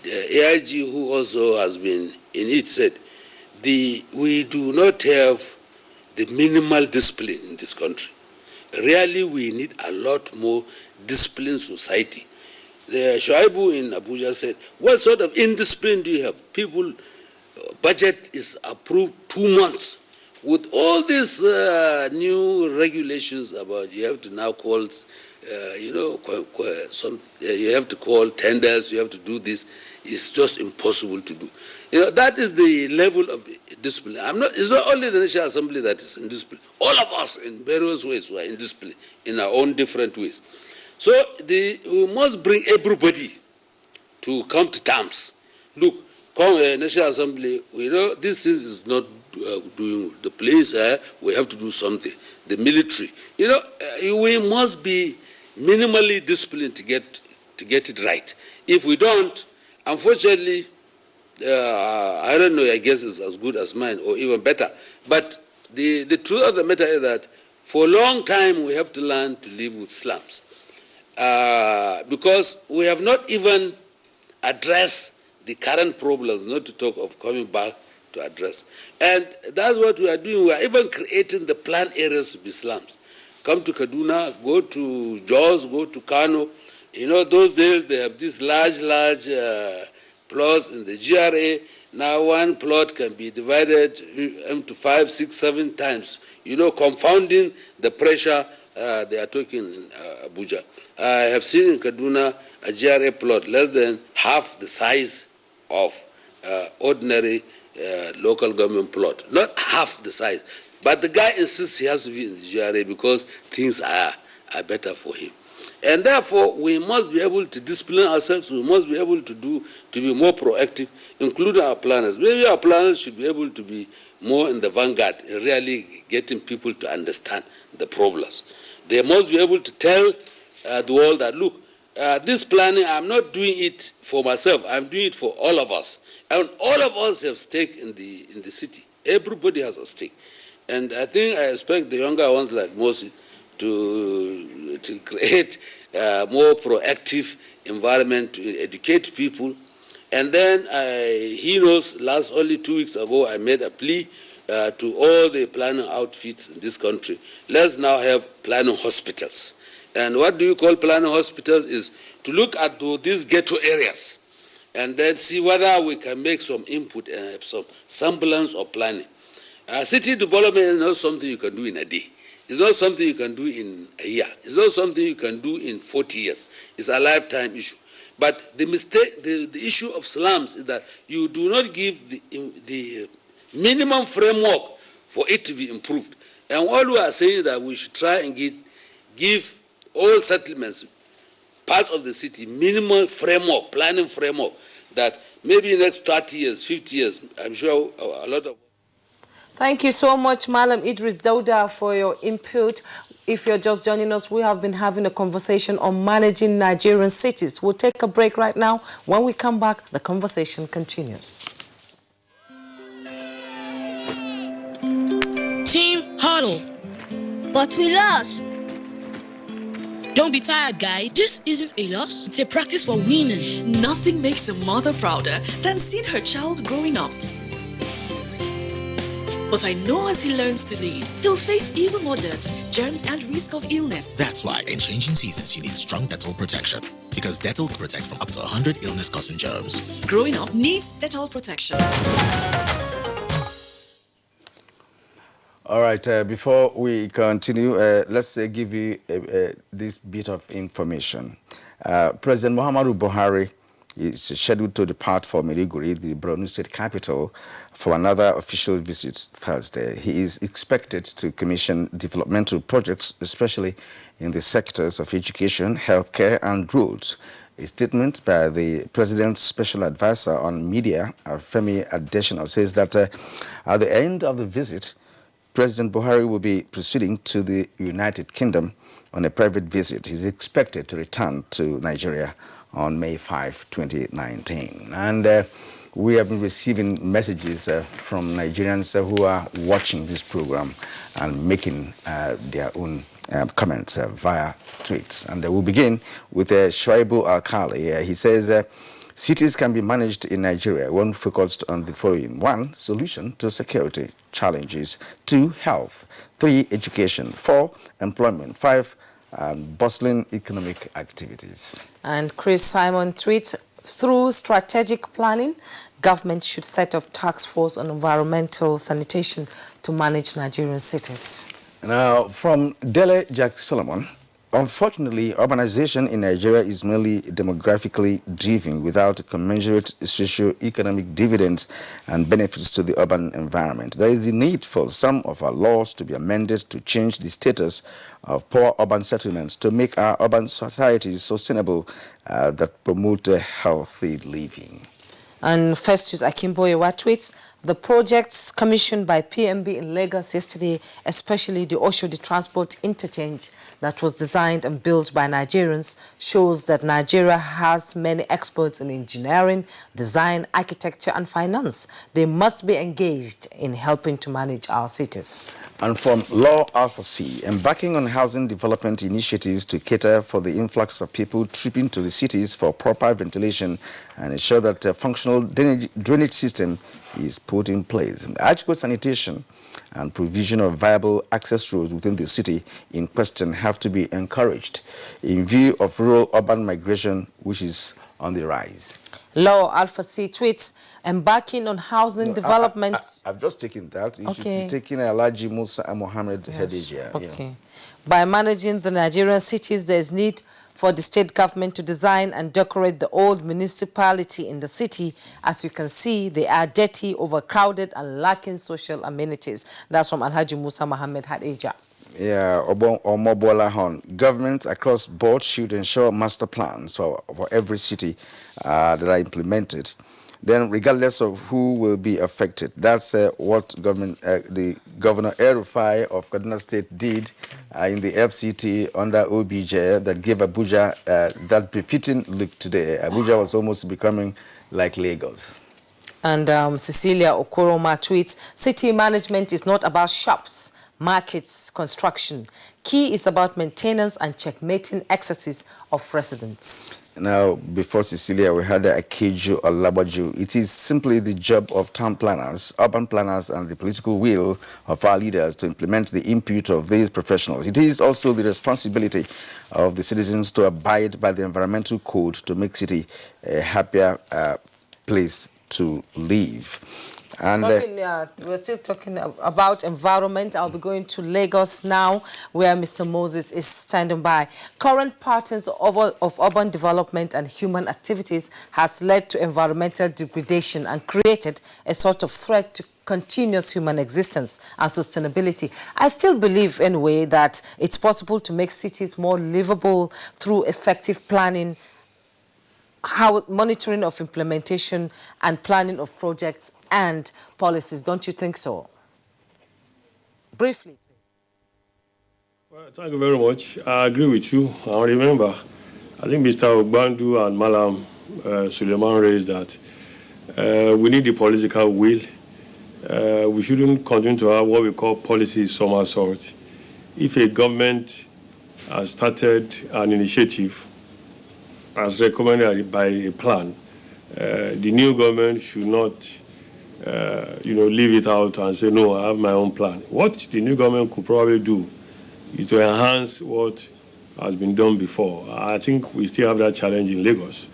AIG, who also has been in it, said we do not have the minimal discipline in this country. Really, we need a lot more disciplined society. The Shuaibu in Abuja said, what sort of indiscipline do you have? People, budget is approved 2 months. with all these new regulations about you have to now call, you have to call tenders, you have to do this, it's just impossible to do. That is the level of discipline. It's not only the National Assembly that is in discipline. All of us in various ways were in discipline in our own different ways. So we must bring everybody to come to terms. Look, National Assembly, this is not doing the place, we have to do something. The military, we must be minimally disciplined to get it right. If we don't, unfortunately, I don't know, I guess it's as good as mine or even better. But the truth of the matter is that for a long time we have to learn to live with slums. Because we have not even addressed the current problems, not to talk of coming back to address. And that's what we are doing. We are even creating the planned areas to be slums. Come to Kaduna, go to Jos, go to Kano. Those days they have these large plots in the GRA. Now one plot can be divided into 5, 6, 7 times, confounding the pressure they are talking in Abuja. I have seen in Kaduna a GRA plot less than half the size of ordinary local government plot. Not half the size. But the guy insists he has to be in the GRA because things are better for him. And therefore, we must be able to discipline ourselves. We must be able to be more proactive, including our planners. Maybe our planners should be able to be more in the vanguard in really getting people to understand the problems. They must be able to tell the world that, look, this planning, I'm not doing it for myself. I'm doing it for all of us. And all of us have stake in the city. Everybody has a stake. And I expect the younger ones like Moses to create a more proactive environment to educate people. And then he knows, only 2 weeks ago, I made a plea to all the planning outfits in this country. Let's now have planning hospitals. And what do you call planning hospitals is to look at these ghetto areas and then see whether we can make some input and some semblance of planning. City development is not something you can do in a day. It's not something you can do in a year. It's not something you can do in 40 years. It's a lifetime issue. But the issue of slums is that you do not give the minimum framework for it to be improved. And all we are saying is that we should try and give all settlements, parts of the city, minimal framework, planning framework, that maybe next 30 years, 50 years, I'm sure a lot of... Thank you so much, Malam Idris Dauda, for your input. If you're just joining us, we have been having a conversation on managing Nigerian cities. We'll take a break right now. When we come back, the conversation continues. Team huddle. But we lost. Don't be tired, guys. This isn't a loss. It's a practice for winning. Nothing makes a mother prouder than seeing her child growing up. But I know as he learns to lead, he'll face even more dirt, germs, and risk of illness. That's why in changing seasons, you need strong Dettol protection. Because Dettol protects from up to 100 illness-causing germs. Growing up needs Dettol protection. All right, before we continue, let's give you this bit of information. President Muhammadu Buhari is scheduled to depart for Maiduguri, the Borno State capital, for another official visit Thursday. He is expected to commission developmental projects, especially in the sectors of education, healthcare, and roads. A statement by the President's Special Advisor on Media, Femi Adesina, says that at the end of the visit, President Buhari will be proceeding to the United Kingdom on a private visit. He's expected to return to Nigeria on May 5, 2019. And we have been receiving messages from Nigerians who are watching this program and making their own comments via tweets. And we'll begin with Shoaibu Alkali. He says, cities can be managed in Nigeria. One focused on the following. 1, solution to security challenges. 2, health. 3, education. 4, employment. 5, bustling economic activities. And Chris Simon tweets, through strategic planning, government should set up task force on environmental sanitation to manage Nigerian cities. Now, from Dele Jack Solomon, unfortunately, urbanization in Nigeria is merely demographically driven without commensurate socio-economic dividends and benefits to the urban environment. There is the need for some of our laws to be amended to change the status of poor urban settlements to make our urban societies sustainable that promote a healthy living. And Festus Akimboyewa tweets, the projects commissioned by PMB in Lagos yesterday, especially the Oshodi Transport Interchange that was designed and built by Nigerians, shows that Nigeria has many experts in engineering, design, architecture and finance. They must be engaged in helping to manage our cities. And from Law Alpha C, embarking on housing development initiatives to cater for the influx of people trooping to the cities for proper ventilation and ensure that a functional drainage system is put in place. Adequate sanitation and provision of viable access roads within the city in question have to be encouraged in view of rural-urban migration, which is on the rise. Law Alpha C tweets, embarking on housing development. I've just taken that. You should be taking Alhaji Musa and Mohammed Hedejia. Okay. By managing the Nigerian cities, there is need for the state government to design and decorate the old municipality in the city. As you can see, they are dirty, overcrowded, and lacking social amenities. That's from Alhaji Musa Mohammed Hadija. Yeah, Omobola Hon. Governments across board should ensure master plans for every city that are implemented. Then, regardless of who will be affected, that's what the Governor El-Rufai of Kaduna State did in the FCT under OBJ that gave Abuja that befitting look today. Abuja was almost becoming like Lagos. And Cecilia Okoroma tweets, city management is not about shops, markets, construction. Key is about maintenance and checkmating excesses of residents. Now, before Cecilia, we had Akeju Olabaju. It is simply the job of town planners, urban planners, and the political will of our leaders to implement the input of these professionals. It is also the responsibility of the citizens to abide by the environmental code to make city a happier place to live. And we're still talking about environment. I'll be going to Lagos now, where Mr. Moses is standing by. Current patterns of urban development and human activities has led to environmental degradation and created a sort of threat to continuous human existence and sustainability. I still believe, anyway, that it's possible to make cities more livable through effective planning, monitoring of implementation and planning of projects and policies. Don't you think so? Briefly. Well, thank you very much. I agree with you. I remember, I think Mr. Ogbandu and Malam Suleiman raised that we need the political will. We shouldn't continue to have what we call policy somersault. If a government has started an initiative as recommended by a plan, the new government should not, leave it out and say, no, I have my own plan. What the new government could probably do is to enhance what has been done before. I think we still have that challenge in Lagos.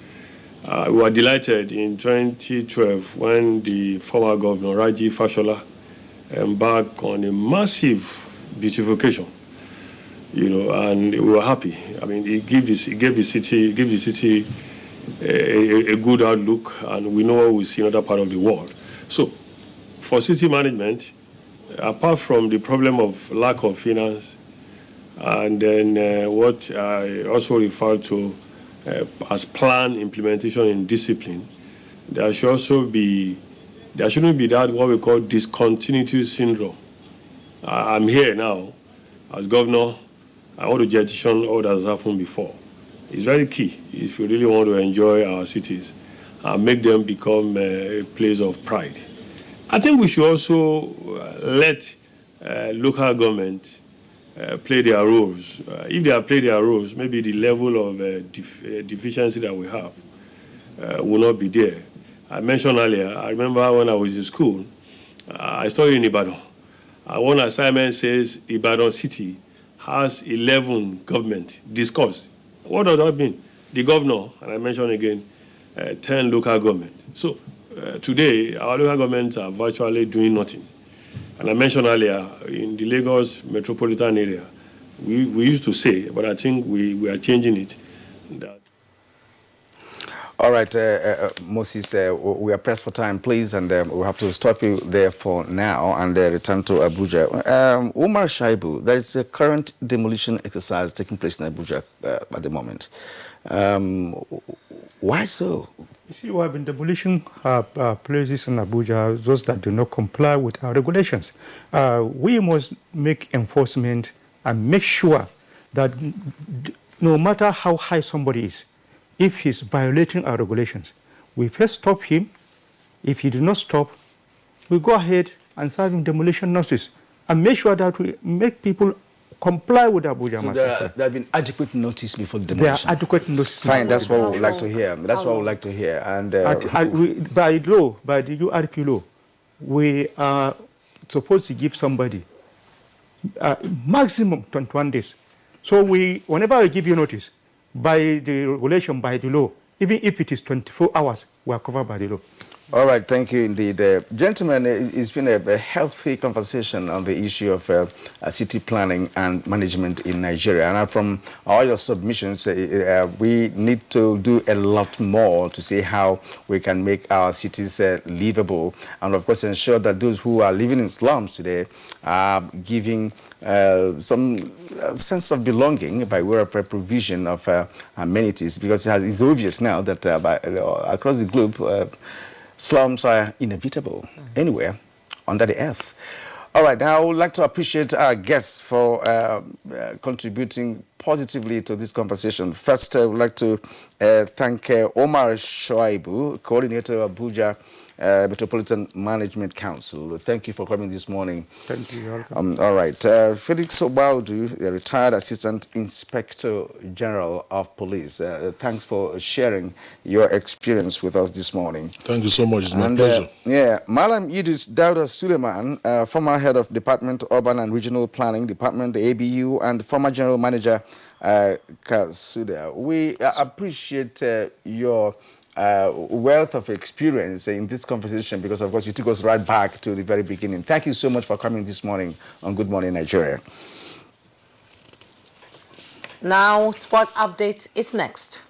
We were delighted in 2012 when the former governor, Raji Fashola, embarked on a massive beautification. And we were happy. I mean, it gave the city a good outlook, and we know what we see in other parts of the world. So, for city management, apart from the problem of lack of finance, and then what I also refer to as plan implementation and discipline, there shouldn't be that what we call discontinuity syndrome. I'm here now as governor. I want to jettison all that has happened before. It's very key if you really want to enjoy our cities and make them become a place of pride. I think we should also let local government play their roles. If they have played their roles, maybe the level of deficiency that we have will not be there. I mentioned earlier, I remember when I was in school, I studied in Ibadan. One assignment says Ibadan City has 11 government discussed. What does that mean? The governor, and I mentioned again, 10 local government. So today, our local governments are virtually doing nothing. And I mentioned earlier, in the Lagos metropolitan area, we used to say, but I think we are changing it. All right, Moses, we are pressed for time, please, and we'll have to stop you there for now and return to Abuja. Umar Shaibu, there is a current demolition exercise taking place in Abuja at the moment. Why so? You see, we have been demolishing places in Abuja, those that do not comply with our regulations. We must make enforcement and make sure that no matter how high somebody is, if he's violating our regulations, we first stop him. If he does not stop, we go ahead and serve him demolition notice and make sure that we make people comply with Abuja. So there have been adequate notice before the demolition? There are adequate notice. Fine, that's what we would like to hear. That's what we would like to hear. And by law, by the URP law, we are supposed to give somebody maximum 21 days. So whenever we give you notice, by the regulation, by the law, even if it is 24 hours, we are covered by the law. All right, thank you indeed. Gentlemen, it's been a healthy conversation on the issue of city planning and management in Nigeria. And from all your submissions, we need to do a lot more to see how we can make our cities livable. And of course, ensure that those who are living in slums today are giving some sense of belonging by way of provision of amenities, because it's obvious now that across the globe, slums are inevitable anywhere under the earth. All right, now I would like to appreciate our guests for contributing positively to this conversation. First, I would like to thank Omar Shoaibu, Coordinator of Abuja Metropolitan Management Council. Thank you for coming this morning. Thank you. You're welcome. All right. Felix Obaudu, the retired Assistant Inspector General of Police. Thanks for sharing your experience with us this morning. Thank you so much. It's my pleasure. Malam Idris Dauda Suleiman, former head of Department Urban and Regional Planning Department, the ABU, and former General Manager Kasuda. We appreciate your wealth of experience in this conversation, because of course you took us right back to the very beginning. Thank you so much for coming this morning on Good Morning Nigeria. Now, sports update is next.